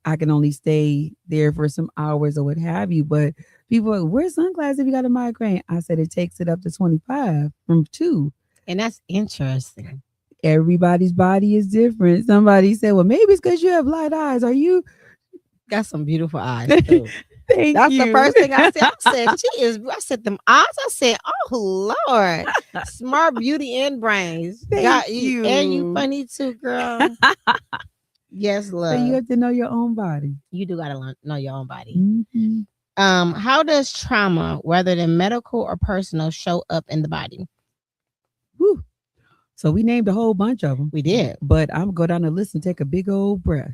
I can only stay there for some hours or what have you. But people are like, wear sunglasses if you got a migraine. I said it takes it up to 25 from two. And that's interesting. Everybody's body is different. Somebody said, well, maybe it's because you have light eyes. Are you? Got some beautiful eyes too. Thank That's the you. first thing I said. I said, she is, I said, them eyes. I said, oh, Lord. Smart beauty and brains. Thank Got you. And you you. funny too, girl. Yes, So you love. have to know your own body. You do got to know your own body. Mm-hmm. How does trauma, whether the medical or personal, show up in the body? Whew. So we named a whole bunch of them, We did. but I'm gonna go down the list and take a big old breath.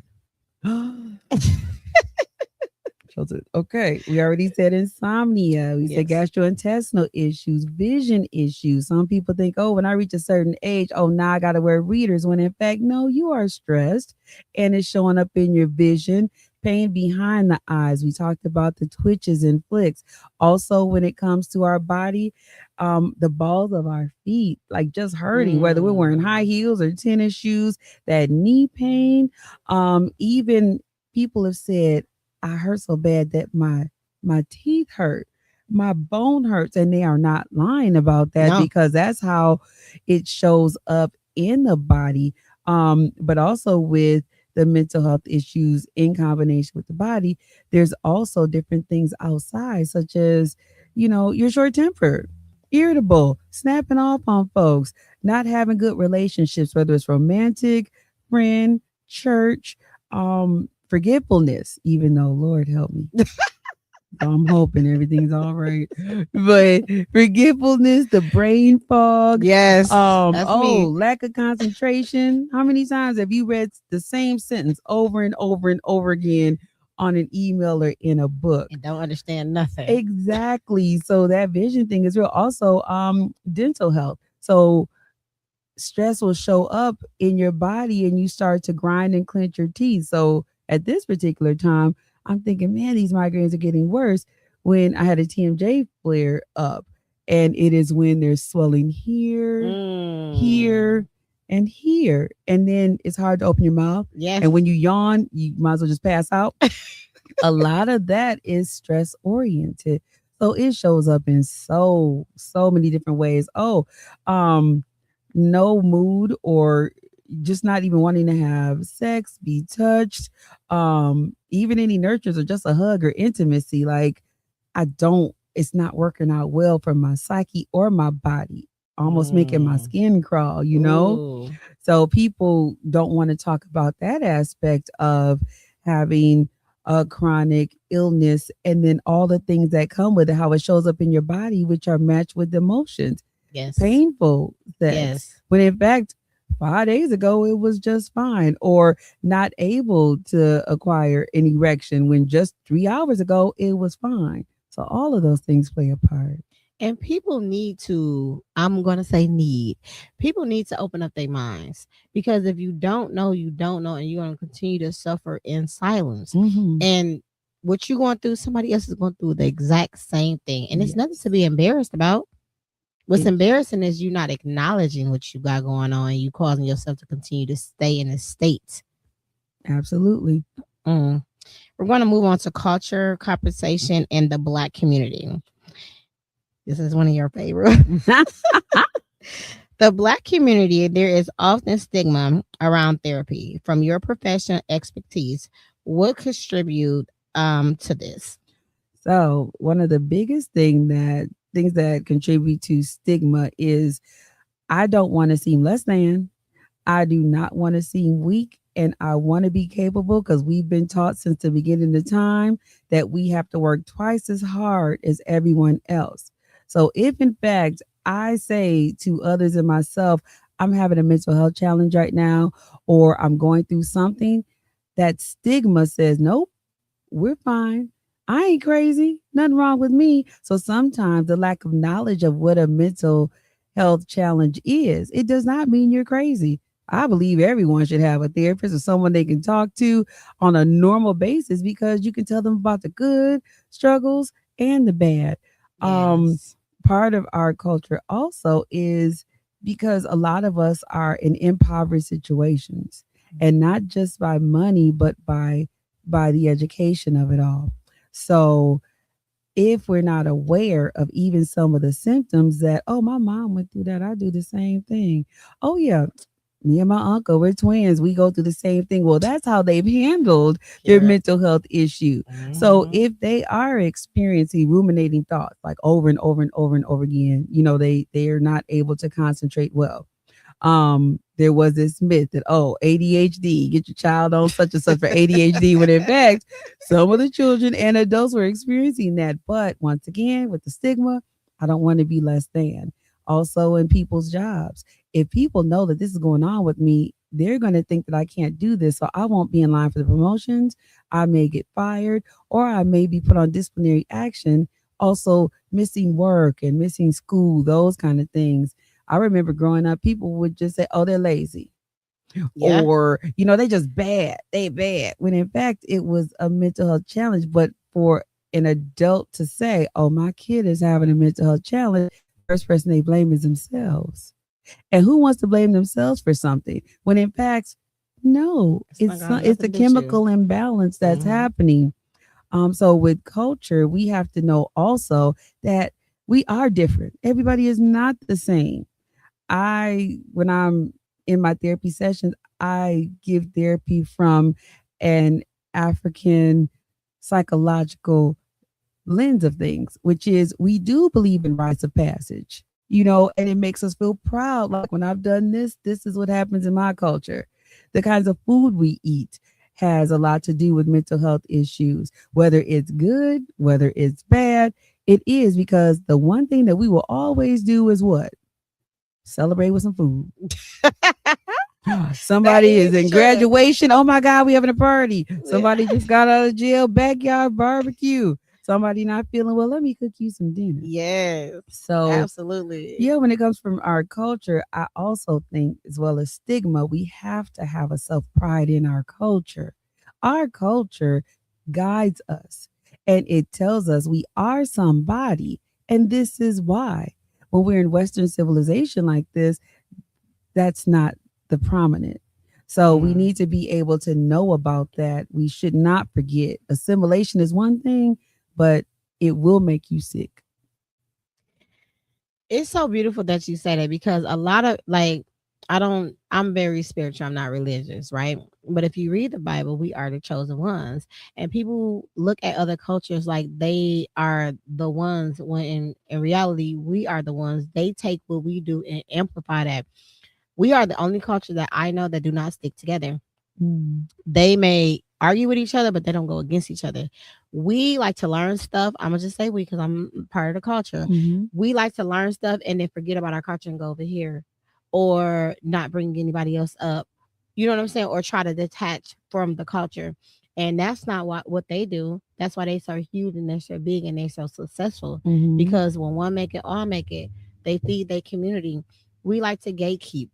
Okay, we already said insomnia. We said Yes. gastrointestinal issues, vision issues. Some people think, oh, when I reach a certain age, oh, now I got to wear readers. When in fact, no, you are stressed and it's showing up in your vision. Pain behind the eyes. We talked about the twitches and flicks. Also, when it comes to our body, the balls of our feet, like just hurting, whether we're wearing high Mm. heels or tennis shoes, that knee pain, even people have said, I hurt so bad that my teeth hurt, my bone hurts, and they are not lying about that No. because that's how it shows up in the body. But also with the mental health issues in combination with the body, there's also different things outside, such as, you're short tempered, irritable, snapping off on folks, not having good relationships, whether it's romantic, friend, church, forgetfulness, even though Lord help me. So I'm hoping everything's all right. But forgetfulness, the brain fog, Yes, that's me. lack of concentration. How many times have you read the same sentence over and over and over again on an email or in a book? And don't understand nothing. Exactly. So that vision thing is real. Also, dental health. So stress will show up in your body and you start to grind and clench your teeth. So at this particular time, I'm thinking, man, these migraines are getting worse when I had a TMJ flare up. And it is when there's swelling here, here, Mm. and here. And then it's hard to open your mouth. Yes. And when you yawn, you might as well just pass out. A lot of that is stress oriented. So it shows up in so many different ways. Um, no mood or just not even wanting to have sex, be touched, even any nurtures or just a hug or intimacy. Like it's not working out well for my psyche or my body, almost making my Mm. skin crawl. Ooh. So people don't want to talk about that aspect of having a chronic illness and then all the things that come with it, how it shows up in your body, which are matched with emotions, Yes. painful sex. Yes. When in fact, 5 days ago, it was just fine, or not able to acquire an erection when just 3 hours ago, it was fine. So all of those things play a part. And people need to, I'm going to say need, people need to open up their minds, because if you don't know, you don't know, and you're going to continue to suffer in silence. Mm-hmm. And what you're going through, somebody else is going through the exact same thing. And it's nothing to Yes. be embarrassed about. What's It, embarrassing is you not acknowledging what you got going on, and you causing yourself to continue to stay in a state. absolutely. Mm. We're going to move on to culture, compensation, and the Black community. This is one of your favorite. The Black community, there is often stigma around therapy. From your professional expertise, what contribute to this? So one of the biggest things that contribute to stigma is I don't want to seem less than. I do not want to seem weak, and I want to be capable because we've been taught since the beginning of time that we have to work twice as hard as everyone else. So if in fact I say to others and myself, I'm having a mental health challenge right now, or I'm going through something, that stigma says, nope, we're fine. I ain't crazy. Nothing wrong with me. So sometimes the lack of knowledge of what a mental health challenge is, it does not mean you're crazy. I believe everyone should have a therapist or someone they can talk to on a normal basis because you can tell them about the good struggles and the bad. Um, Yes. Part of our culture also is because a lot of us are in impoverished situations, and not just by money, but by the education of it all. So if we're not aware of even some of the symptoms that, oh, my mom went through that, I do the same thing. Oh, yeah, me and my uncle, we're twins. We go through the same thing. Well, that's how they've handled their You're mental health issue. So mhm. if they are experiencing ruminating thoughts like over and over and over and over again, they are not able to concentrate well. There was this myth that, oh, ADHD, get your child on such and such for ADHD, when in fact some of the children and adults were experiencing that. But once again, with the stigma, I don't want to be less than. Also in people's jobs, if people know that this is going on with me, they're going to think that I can't do this, so I won't be in line for the promotions. I may get fired, or I may be put on disciplinary action. Also missing work and missing school, those kind of things. I remember growing up, people would just say, oh, they're lazy, Yeah. or, they just bad. They bad. When in fact, it was a mental health challenge. But for an adult to say, oh, my kid is having a mental health challenge, first person they blame is themselves. And who wants to blame themselves for something when in fact, No, It's not gonna have it's a nothing to do with you. chemical imbalance that's Hmm. happening. So with culture, we have to know also that we are different. Everybody is not the same. When I'm in my therapy sessions, I give therapy from an African psychological lens of things, which is we do believe in rites of passage, and it makes us feel proud. Like when I've done this, this is what happens in my culture. The kinds of food we eat has a lot to do with mental health issues, whether it's good, whether it's bad. It is because the one thing that we will always do is what? Celebrate with some food. That Somebody is is in true. graduation. Oh my God, we having a party. Yeah. Somebody just got out of jail, backyard barbecue. Somebody not feeling well. Let me cook you some dinner. Yes, So, absolutely. yeah, when it comes from our culture, I also think, as well as stigma, we have to have a self pride in our culture. Our culture guides us and it tells us we are somebody. And this is why. When we're in Western civilization like this, that's not the prominent. So we Mm. need to be able to know about that. We should not forget assimilation is one thing, but it will make you sick. It's so beautiful that you say that because a lot of like I'm very spiritual, I'm not religious, right? But if you read the Bible, we are the chosen ones. And people look at other cultures like they are the ones when in reality we are the ones. They take what we do and amplify that. We are the only culture that I know that do not stick together. Mm. They may argue with each other, but they don't go against each other. We like to learn stuff. I'm gonna just say we because I'm part of the culture. Mhm. We like to learn stuff and then forget about our culture and go over here, or not bring anybody else up. You know what I'm saying? Or try to detach from the culture. And that's not what they do. That's why they so huge and they're so big and they're so successful. Mhm. Because when one make it, all make it. They feed their community. We like to gatekeep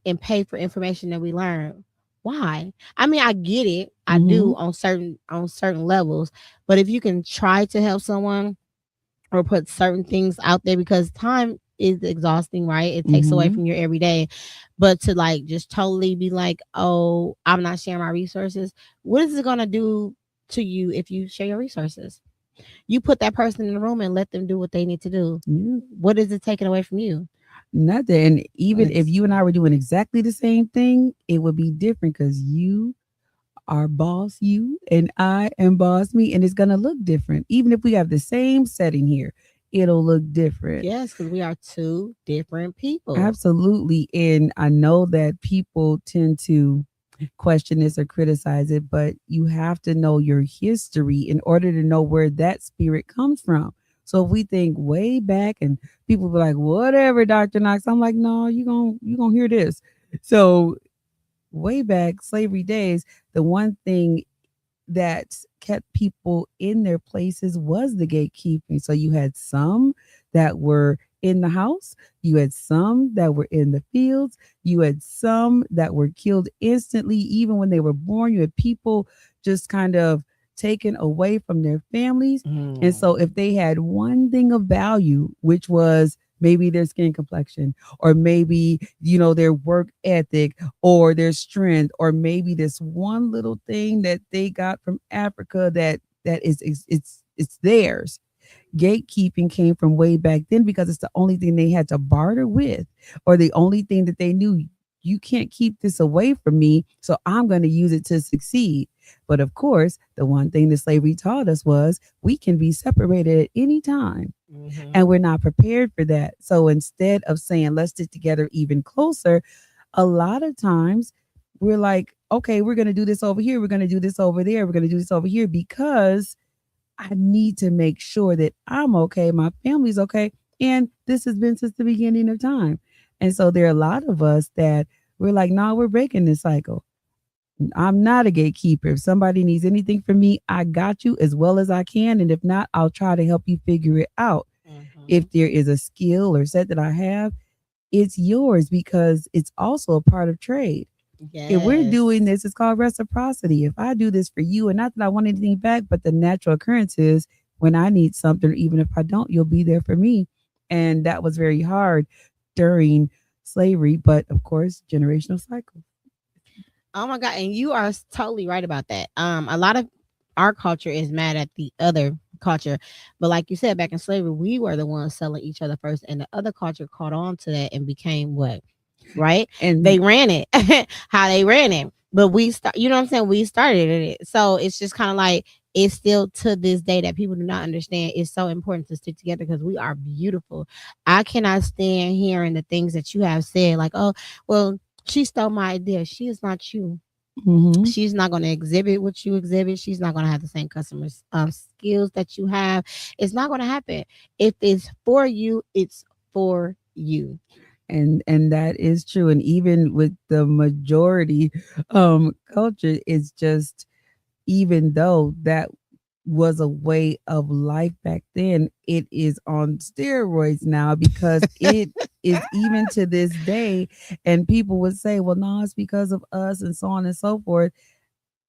and pay for information that we learn. Why? I mean, I get it. I do Mhm. on certain levels, but if you can try to help someone or put certain things out there because time is exhausting, right? It takes away Mhm. from your everyday. But to like just totally be like, "Oh, I'm not sharing my resources." What is it going to do to you if you share your resources? You put that person in the room and let them do what they need to do. Yeah. What is it taking away from you? Nothing. And even if It's you and I were doing exactly the same thing, it would be different because you are boss you and I am boss me, and it's gonna look different. Even if we have the same setting here, it'll look different. yes, because we are two different people. Absolutely. And I know that people tend to question this or criticize it, but you have to know your history in order to know where that spirit comes from. So if we think way back and people be like, whatever, Dr. Knox, I'm like, no, you gonna hear this. So way back, slavery days, the one thing that kept people in their places was the gatekeeping. So you had some that were in the house, you had some that were in the fields, you had some that were killed instantly, even when they were born. You had people just kind of taken away from their families. And Mm. so if they had one thing of value, which was maybe their skin complexion, or maybe, their work ethic, or their strength, or maybe this one little thing that they got from Africa that it's theirs. Gatekeeping came from way back then because it's the only thing they had to barter with, or the only thing that they knew. You can't keep this away from me, so I'm going to use it to succeed. But of course, the one thing that slavery taught us was we can be separated at any time, Mm-hmm. and we're not prepared for that. So instead of saying, let's stick together even closer, a lot of times we're like, okay, we're going to do this over here. We're going to do this over there. We're going to do this over here because I need to make sure that I'm okay, my family's okay. And this has been since the beginning of time. And so there are a lot of us that we're like, no, we're breaking this cycle. I'm not a gatekeeper. If somebody needs anything from me, I got you as well as I can. And if not, I'll try to help you figure it out. Mm-hmm. If there is a skill or set that I have, it's yours because it's also a part of trade. If we're doing Yes. this, it's called reciprocity. If I do this for you, and not that I want anything back, but the natural occurrence is when I need something, even if I don't, you'll be there for me. And that was very hard during slavery, but of course, generational cycle. Oh my God. And you are totally right about that. A lot of our culture is mad at the other culture. But like you said, back in slavery, we were the ones selling each other first, and the other culture caught on to that and became what? Right? And They ran it, how they ran it. But we start, you know what I'm saying? We started it. So it's just kind of like it's still to this day that people do not understand. It's so important to stick together because we are beautiful. I cannot stand hearing the things that you have said, like, oh, well, she stole my idea. She is not you. mhm. She's not going to exhibit what you exhibit. She's not going to have the same customer skills that you have. It's not going to happen. If it's for you, it's for you. And that is true. And even with the majority culture, it's just, even though that was a way of life back then, it is on steroids now because it is even to this day. And people would say, well, no, it's because of us and so on and so forth.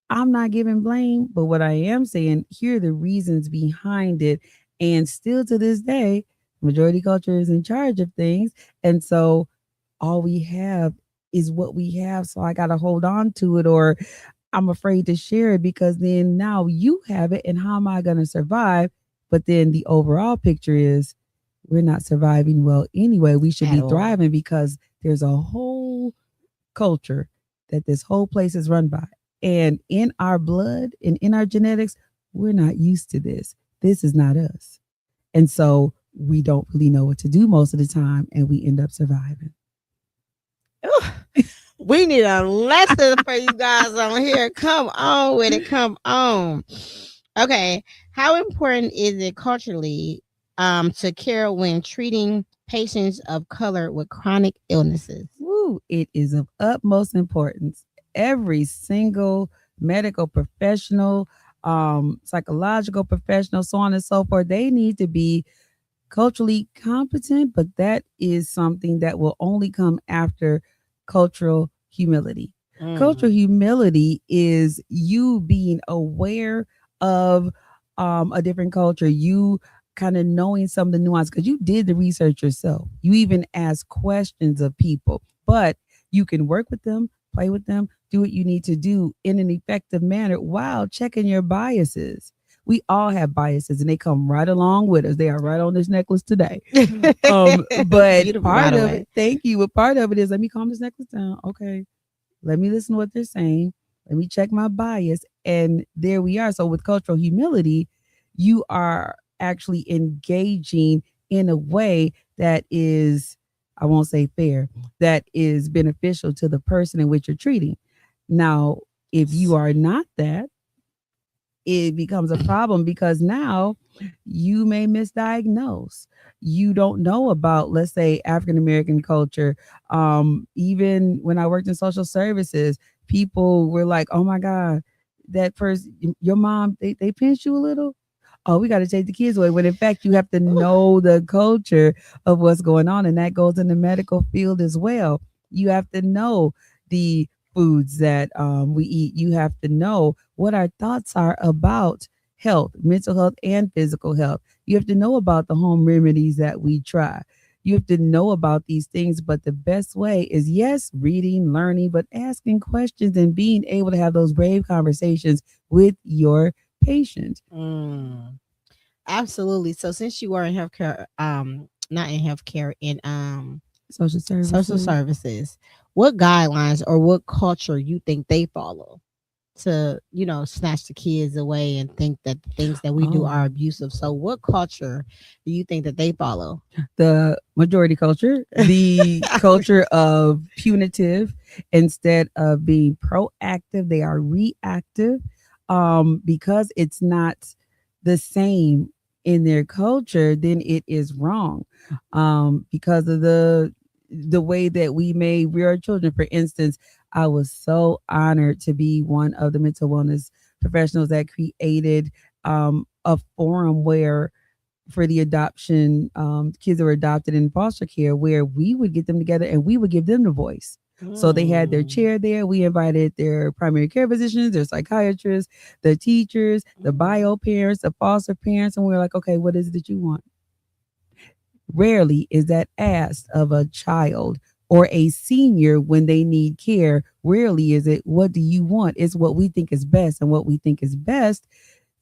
I'm not giving blame, but what I am saying, here are the reasons behind it. And still to this day, majority culture is in charge of things. And so all we have is what we have. So I got to hold on to it, or I'm afraid to share it because then now you have it. And how am I going to survive? But then the overall picture is we're not surviving well anyway. We should At be all. thriving because there's a whole culture that this whole place is run by. And in our blood and in our genetics, we're not used to this. This is not us. And so we don't really know what to do most of the time and we end up surviving. We need a lesson for you guys on here. Come on with it. Come on. Okay. How important is it culturally to care when treating patients of color with chronic illnesses? Woo, it is of utmost importance. Every single medical professional, psychological professional, so on and so forth, they need to be culturally competent, but that is something that will only come after cultural humility. Cultural Mm. humility is you being aware of a different culture, you kind of knowing some of the nuance because you did the research yourself. You even ask questions of people, but you can work with them, play with them, do what you need to do in an effective manner while checking your biases. We all have biases and they come right along with us. They are right on this necklace today. But Beautiful, by part the of way. it, thank you. But part of it is let me calm this necklace down. Okay. Let me listen to what they're saying. Let me check my bias. And there we are. So with cultural humility, you are actually engaging in a way that is, I won't say fair, that is beneficial to the person in which you're treating. Now, if you are not that, it becomes a problem because now you may misdiagnose. You don't know about, let's say, African American culture. Even when I worked in social services, people were like, oh my God, that person, your mom, they pinched you a little. Oh, we got to take the kids away. When in fact, you have to know the culture of what's going on. And that goes in the medical field as well. You have to know the foods that we eat. You have to know what our thoughts are about health, mental health, and physical health. You have to know about the home remedies that we try. You have to know about these things, but the best way is yes, reading, learning, but asking questions and being able to have those brave conversations with your patient. Mm. Absolutely. So since you were in healthcare, not in healthcare, in Social social services. services, what guidelines or what culture you think they follow to, snatch the kids away and think that the things that we do Oh, are abusive? So what culture do you think that they follow? the majority culture, the culture of punitive instead of being proactive, they are reactive because it's not the same in their culture, then it is wrong because of the way that we may rear our children. For instance, I was so honored to be one of the mental wellness professionals that created a forum where for the adoption kids that were adopted in foster care, where we would get them together and we would give them the voice. So they had their Mm. chair there. We invited their primary care physicians, their psychiatrists, the teachers, the Mm. bio parents, the foster parents, and we were like, okay, what is it that you want? Rarely is that asked of a child or a senior when they need care, rarely is it, what do you want? It's what we think is best. And what we think is best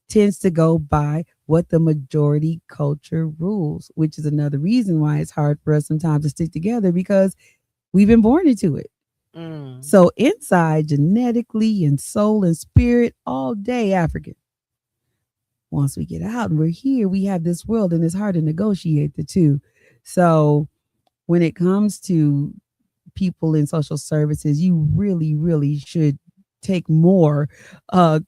tends to go by what the majority culture rules, which is another reason why it's hard for us sometimes to stick together because we've been born into it. Mm. So inside, genetically and soul and spirit, all day African. Once we get out and we're here, we have this world and it's hard to negotiate the two. So when it comes to people in social services, you really, really should take more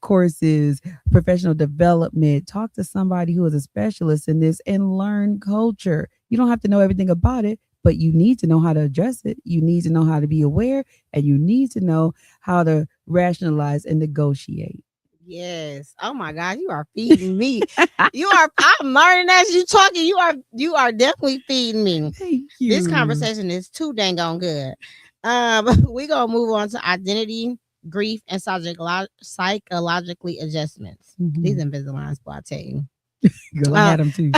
courses, professional development, talk to somebody who is a specialist in this and learn culture. You don't have to know everything about it, but you need to know how to address it. You need to know how to be aware and you need to know how to rationalize and negotiate. Yes. Oh my God, you are feeding me. You are. I'm learning as you talking. You are definitely feeding me. Thank This you. conversation is too dang on good. We gonna move on to identity, grief, and psychologically adjustments. These Mhm. Invisaligns, boy, I tell you. Girl, I Uh, had them too.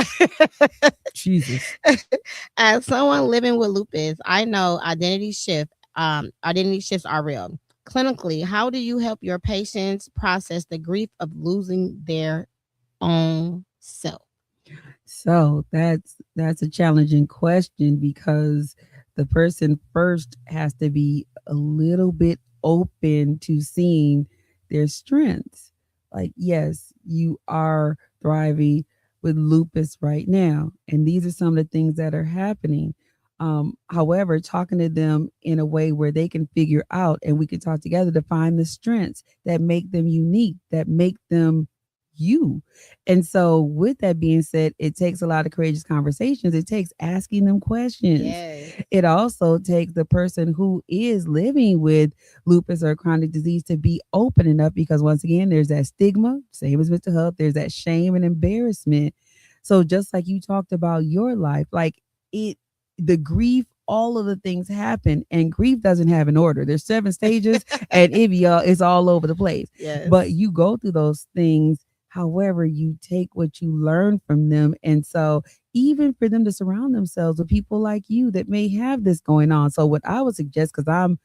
Jesus. as someone living with lupus, I know identity shifts are real. Clinically, how do you help your patients process the grief of losing their own self? So that's a challenging question because the person first has to be a little bit open to seeing their strengths. Like, yes, you are thriving with lupus right now, and these are some of the things that are happening. However, talking to them in a way where they can figure out and we can talk together to find the strengths that make them unique, that make them you. And so, with that being said, it takes a lot of courageous conversations. It takes asking them questions. Yes. It also takes the person who is living with lupus or chronic disease to be open enough because, once again, there's that stigma, same as mental health, there's that shame and embarrassment. So, just like you talked about your life, like it, the grief, all of the things happen, and grief doesn't have an order. There's 7 stages, and it's all over the place. But Yes. you go through those things. However, you take what you learn from them. And so, even for them to surround themselves with people like you that may have this going on. So, what I would suggest, because I'm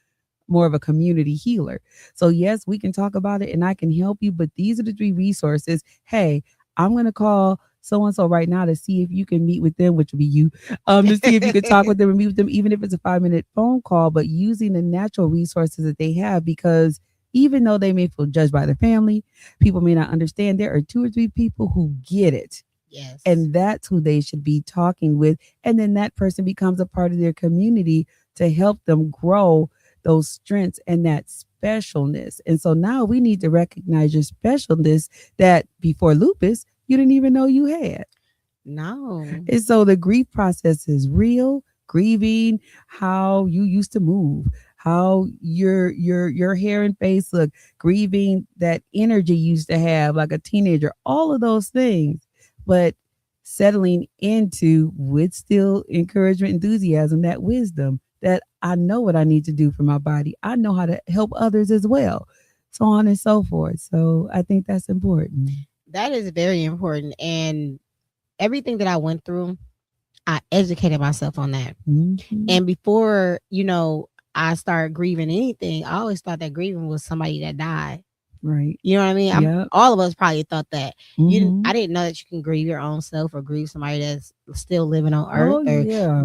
more of a community healer. So, yes, we can talk about it and I can help you, but these are the 3 resources. Hey, I'm going to call so and so right now to see if you can meet with them, which would be you, to see if you could talk with them and meet with them, even if it's a 5 minute phone call, but using the natural resources that they have because even though they may feel judged by their family, people may not understand. There are 2 or 3 people who get it. Yes. And that's who they should be talking with. And then that person becomes a part of their community to help them grow those strengths and that specialness. And so now we need to recognize your specialness that before lupus, you didn't even know you had. No. And so the grief process is real, grieving how you used to move, how your hair and face look, grieving that energy you used to have like a teenager, all of those things. But settling into with still encouragement, enthusiasm, that wisdom that I know what I need to do for my body. I know how to help others as well. So on and so forth. So I think that's important. That is very important. And everything that I went through, I educated myself on that. Mhm. And before, I started grieving anything, I always thought that grieving was somebody that died. Right. You know what I mean? Yep. All of us probably thought that. Hmm. I didn't know that you can grieve your own self or grieve somebody that's still living on earth Oh or yeah.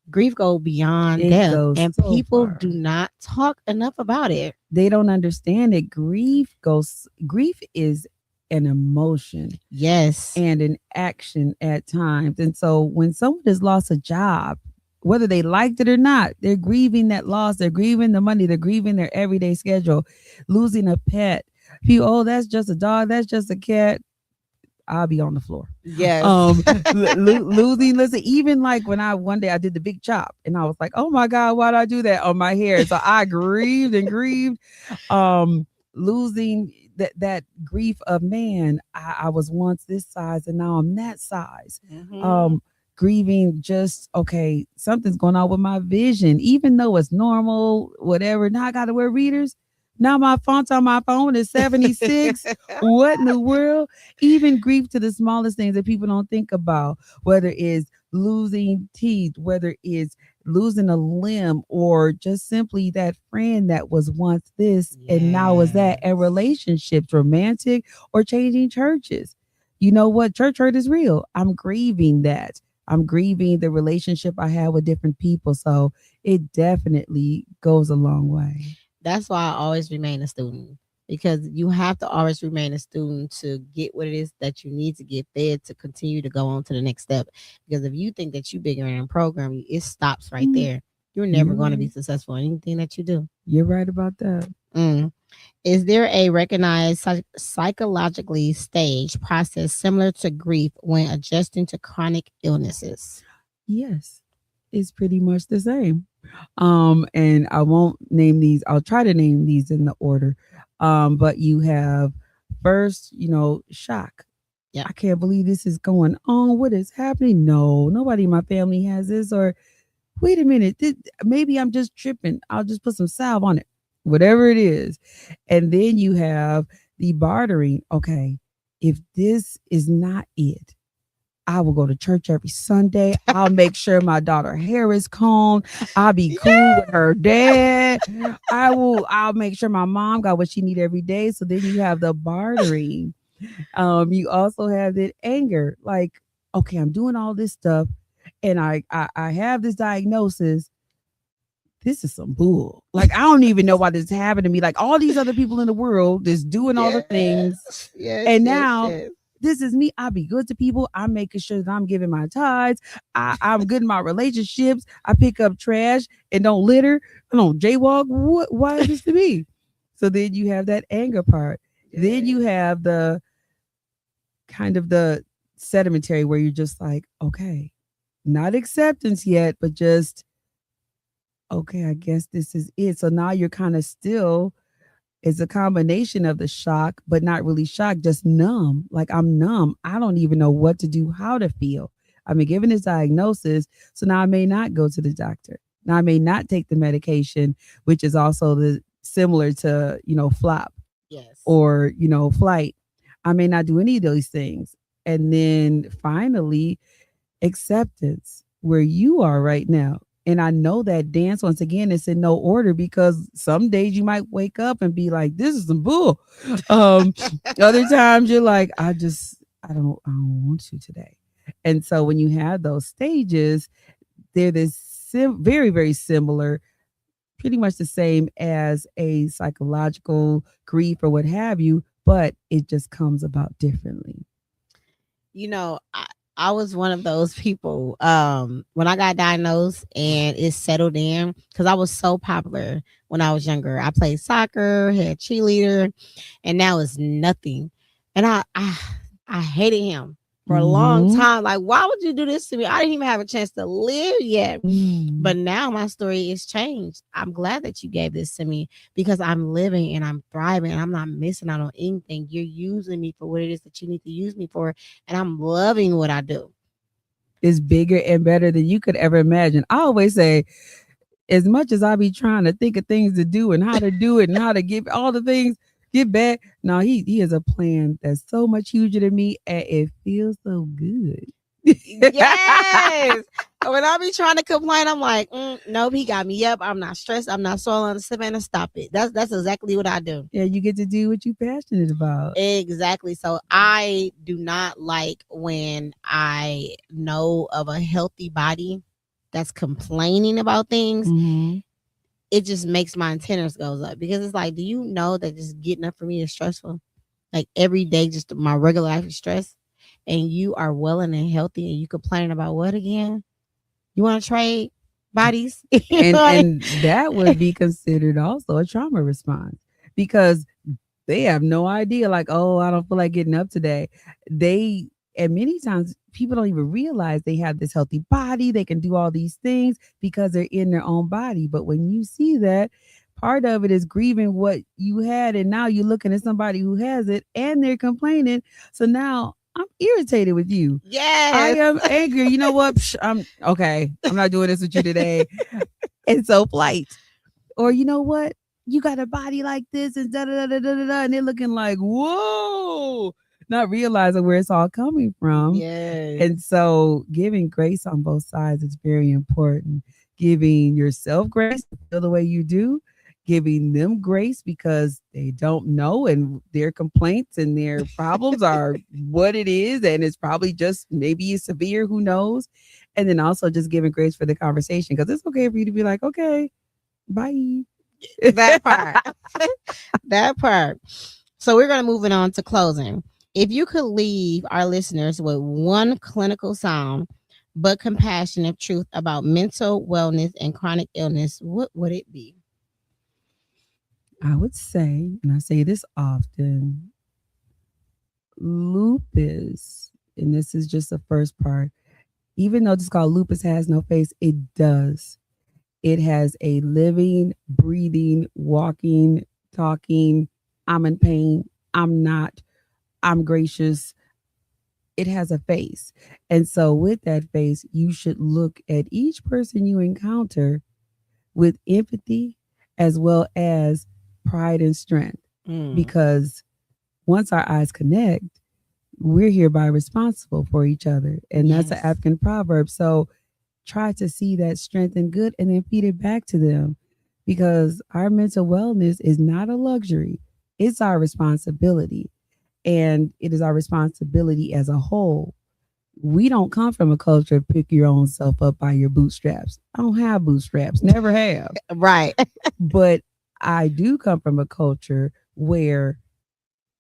grief go beyond It death goes and so people far. do not talk enough about it. They don't understand that grief is an emotion Yes. and an action at times. And so when someone has lost a job, whether they liked it or not, they're grieving that loss, they're grieving the money, they're grieving their everyday schedule, losing a pet. People, oh, that's just a dog, that's just a cat. I'll be on the floor. Yes. Losing, listen, even like when I one day I did the big chop and I was like, oh my God, why did I do that on my hair? So I grieved and grieved. Losing that grief of man, I was once this size and now I'm that size. Mhm. Um, grieving just okay, something's going on with my vision, even though it's normal, whatever. Now I gotta wear readers. Now my font on my phone is 76. What in the world? Even grief to the smallest things that people don't think about, whether it's losing teeth, whether it's losing a limb, or just simply that friend that was once this and now is that, and Yes. relationships, romantic or changing churches. You know what? Church hurt is real. I'm grieving that. I'm grieving the relationship I have with different people. So it definitely goes a long way. That's why I always remain a student, because you have to always remain a student to get what it is that you need to get fed to continue to go on to the next step. Because if you think that you bigger in a program, it stops right Mm, there. You're never you're going to be right. successful in anything that you do. You're right about that. Mm. Is there a recognized psychologically stage process similar to grief when adjusting to chronic illnesses? Yes, it's pretty much the same. And I won't name these. I'll try to name these in the order. But you have first, shock. Yeah. I can't believe this is going on. What is happening? No, nobody in my family has this. Or wait a minute, maybe I'm just tripping. I'll just put some salve on it, whatever it is. And then you have the bartering. Okay, if this is not it, I will go to church every Sunday. I'll make sure my daughter hair is combed. I'll be cool with her dad. I'll make sure my mom got what she need every day. So then you have the bartering. You also have the anger. Like, okay, I'm doing all this stuff and I have this diagnosis. This is some bull. Like, I don't even know why this happened to me. Like, all these other people in the world just doing all the things, Yes. Yes. and Yes. now Yes. this is me. I be good to people. I'm making sure that I'm giving my tithes. I'm good in my relationships. I pick up trash and don't litter. I don't jaywalk. What? Why is this to me? So then you have that anger part. Then you Yes. have the kind of the sedimentary where you're just like, okay, not acceptance yet, but just, okay, I guess this is it. So now you're kind of still, it's a combination of the shock, but not really shocked, just numb. Like, I'm numb. I don't even know what to do, how to feel. I've been given this diagnosis. So now I may not go to the doctor. Now I may not take the medication, which is also the similar to, flop Yes. or, flight. I may not do any of those things. And then finally, acceptance, where you are right now. And I know that dance, once again, it's in no order, because some days you might wake up and be like, this is some bull. Um, Other times you're like, I don't want to today. And so when you have those stages, they're very, very similar, pretty much the same as a psychological grief or what have you, but it just comes about differently. You know, I was one of those people when I got diagnosed and it settled in, because I was so popular when I was younger. I played soccer, had cheerleader, and now it's nothing. And I hated him for a long Mm-hmm. time. Like, why would you do this to me? I didn't even have a chance to live yet. Mm. But now my story is changed. I'm glad that you gave this to me, because I'm living and I'm thriving and I'm not missing out on anything. You're using me for what it is that you need to use me for, and I'm loving what I do. Is bigger and better than you could ever imagine. I always say, as much as I be trying to think of things to do and how to do it and how to get all the things get back, no, he has a plan that's so much huger than me, and it feels so good. Yes. When I be trying to complain, I'm like, nope, he got me up. I'm not stressed. I'm not swollen. Savannah, stop it. That's exactly what I do. Yeah, you get to do what you're passionate about. Exactly. So I do not like when I know of a healthy body that's complaining about things. Mm-hmm. It just makes my antennas goes up, because it's like, do you know that just getting up for me is stressful? Like, every day, just my regular life is stress, and you are well and healthy, and you complaining about what again? You want to trade bodies? And Like, and that would be considered also a trauma response, because they have no idea, like, oh, I don't feel like getting up today. They, and many times people don't even realize they have this healthy body. They can do all these things because they're in their own body. But when you see that, part of it is grieving what you had. And now you're looking at somebody who has it and they're complaining. So now I'm irritated with you. I yes. am angry. You know what? I'm okay. I'm not doing this with you today. And so flight. Or you know what? You got a body like this and da da da da da da, and they're looking like, whoa, not realizing where it's all coming from. Yes. And so giving grace on both sides is very important. giving yourself grace to feel the way you do, giving them grace because they don't know and their complaints and their problems are what it is. And it's probably just maybe severe, who knows? And then also just giving grace for the conversation because it's okay for you to be like, okay, bye. That part. That part. So we're going to move it on to closing. If you could leave our listeners with one clinical sound but compassionate truth about mental wellness and chronic illness, what would it be? I would say, and I say this often, lupus, and this is just the first part, even though it's called Lupus Has No Face, it does. It has a living, breathing, walking, talking, I'm in pain, I'm not, I'm gracious. It has a face. And so, with that face, you should look at each person you encounter with empathy as well as pride and strength. Mm, Because once our eyes connect, we're hereby responsible for each other. And that's an yes. African proverb. So try to see that strength and good and then feed it back to them because our mental wellness is not a luxury, it's our responsibility. And it is our responsibility as a whole. We don't come from a culture of pick your own self up by your bootstraps. I don't have bootstraps, never have. Right. But I do come from a culture where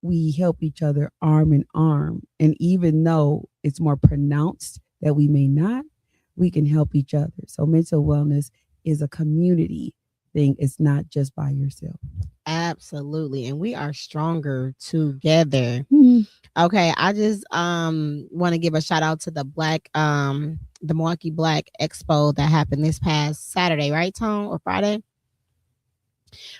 we help each other arm in arm. And even though it's more pronounced that we may not, we can help each other. So mental wellness is a community thing. It's not just by yourself. Absolutely. And we are stronger together. Mhm. Okay, I just want to give a shout out to the Milwaukee Black Expo that happened this past Saturday, right, Tom, or Friday?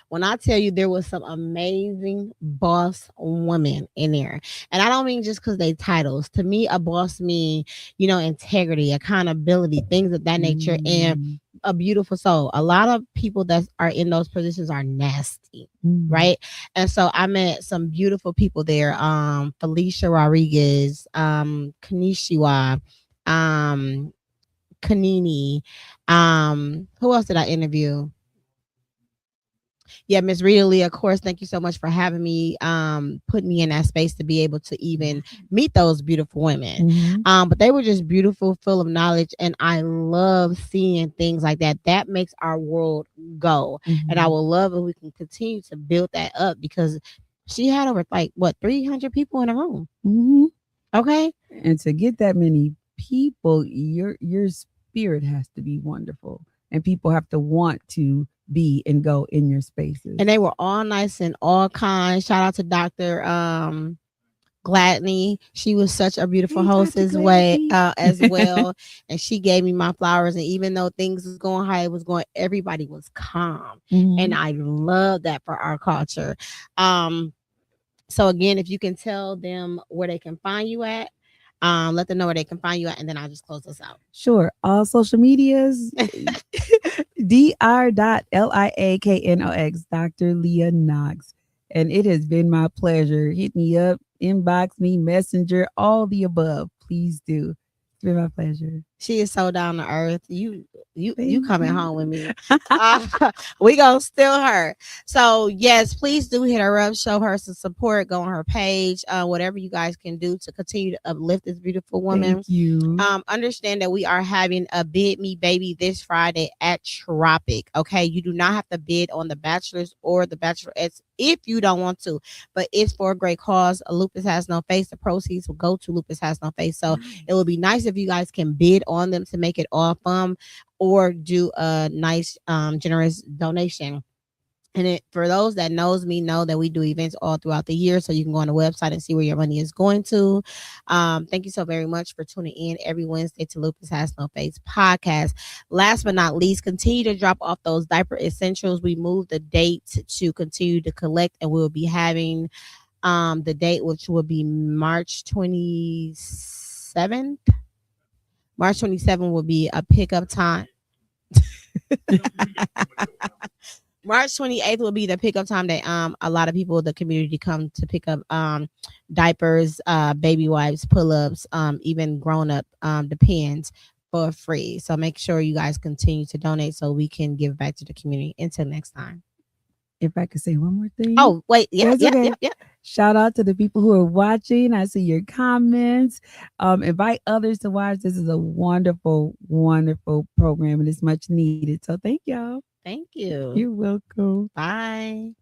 When I tell you there was some amazing boss women in there. And I don't mean just because they titles. To me, a boss mean, integrity, accountability, things of that nature, and Mm. a beautiful soul. A lot of people that are in those positions are nasty. Mm. Right. And so I met some beautiful people there. Felicia Rodriguez, Kanishiwa, um, Kanini. Who else did I interview? Yeah, Miss Rita Lee, of course, thank you so much for having me, put me in that space to be able to even meet those beautiful women. Mhm. But they were just beautiful, full of knowledge, and I love seeing things like that. That makes our world go. And I Mhm. will love if we can continue to build that up because she had over like what 300 people in a room. Mhm. Okay. And to get that many people, your spirit has to be wonderful, and people have to want to be and go in your spaces. And they were all nice and all kind. Shout out to Dr. Gladney. She was such a beautiful Hey, host Dr. as way Gladney. as well. And she gave me my flowers. And even though things was going how it was going, everybody was calm. And Mhm. I love that for our culture. Um, so again, if you can tell them where they can find you at, let them know where they can find you at, and then I'll just close this out. Sure. All social medias, Dr. Liaknox, Dr. Lia Knox. And it has been my pleasure. Hit me up, inbox me, messenger, all the above. Please do. It's been my pleasure. She is so down to earth. You Thank coming you. home with me. We gonna steal her. So yes, please do hit her up, show her some support, go on her page, whatever you guys can do to continue to uplift this beautiful woman. Thank you. Understand that we are having a bid me baby this Friday at Tropic. Okay, you do not have to bid on the bachelors or the bachelorettes if you don't want to, but it's for a great cause. Lupus Has No Face. The proceeds will go to Lupus Has No Face. So it would be nice if you guys can bid on them to make it all fun or do a nice generous donation. And for those that knows me know that we do events all throughout the year, so you can go on the website and see where your money is going to. Thank you so very much for tuning in every Wednesday to Lupus Has No Face podcast. Last but not least, continue to drop off those diaper essentials. We moved the date to continue to collect, and we'll be having the date, which will be March 27th. March 27th will be a pickup time. March 28th will be the pickup time that a lot of people in the community come to pick up diapers, baby wipes, pull-ups, even grown up depends. for free. So make sure you guys continue to donate so we can give back to the community. Until next time. If I could say one more thing. Oh, wait. Yeah, That's yeah, yeah, okay. yeah. Shout out to the people who are watching. I see your comments. Invite others to watch. This is a wonderful, wonderful program and it's much needed. So thank y'all. Thank you. You're welcome. Bye.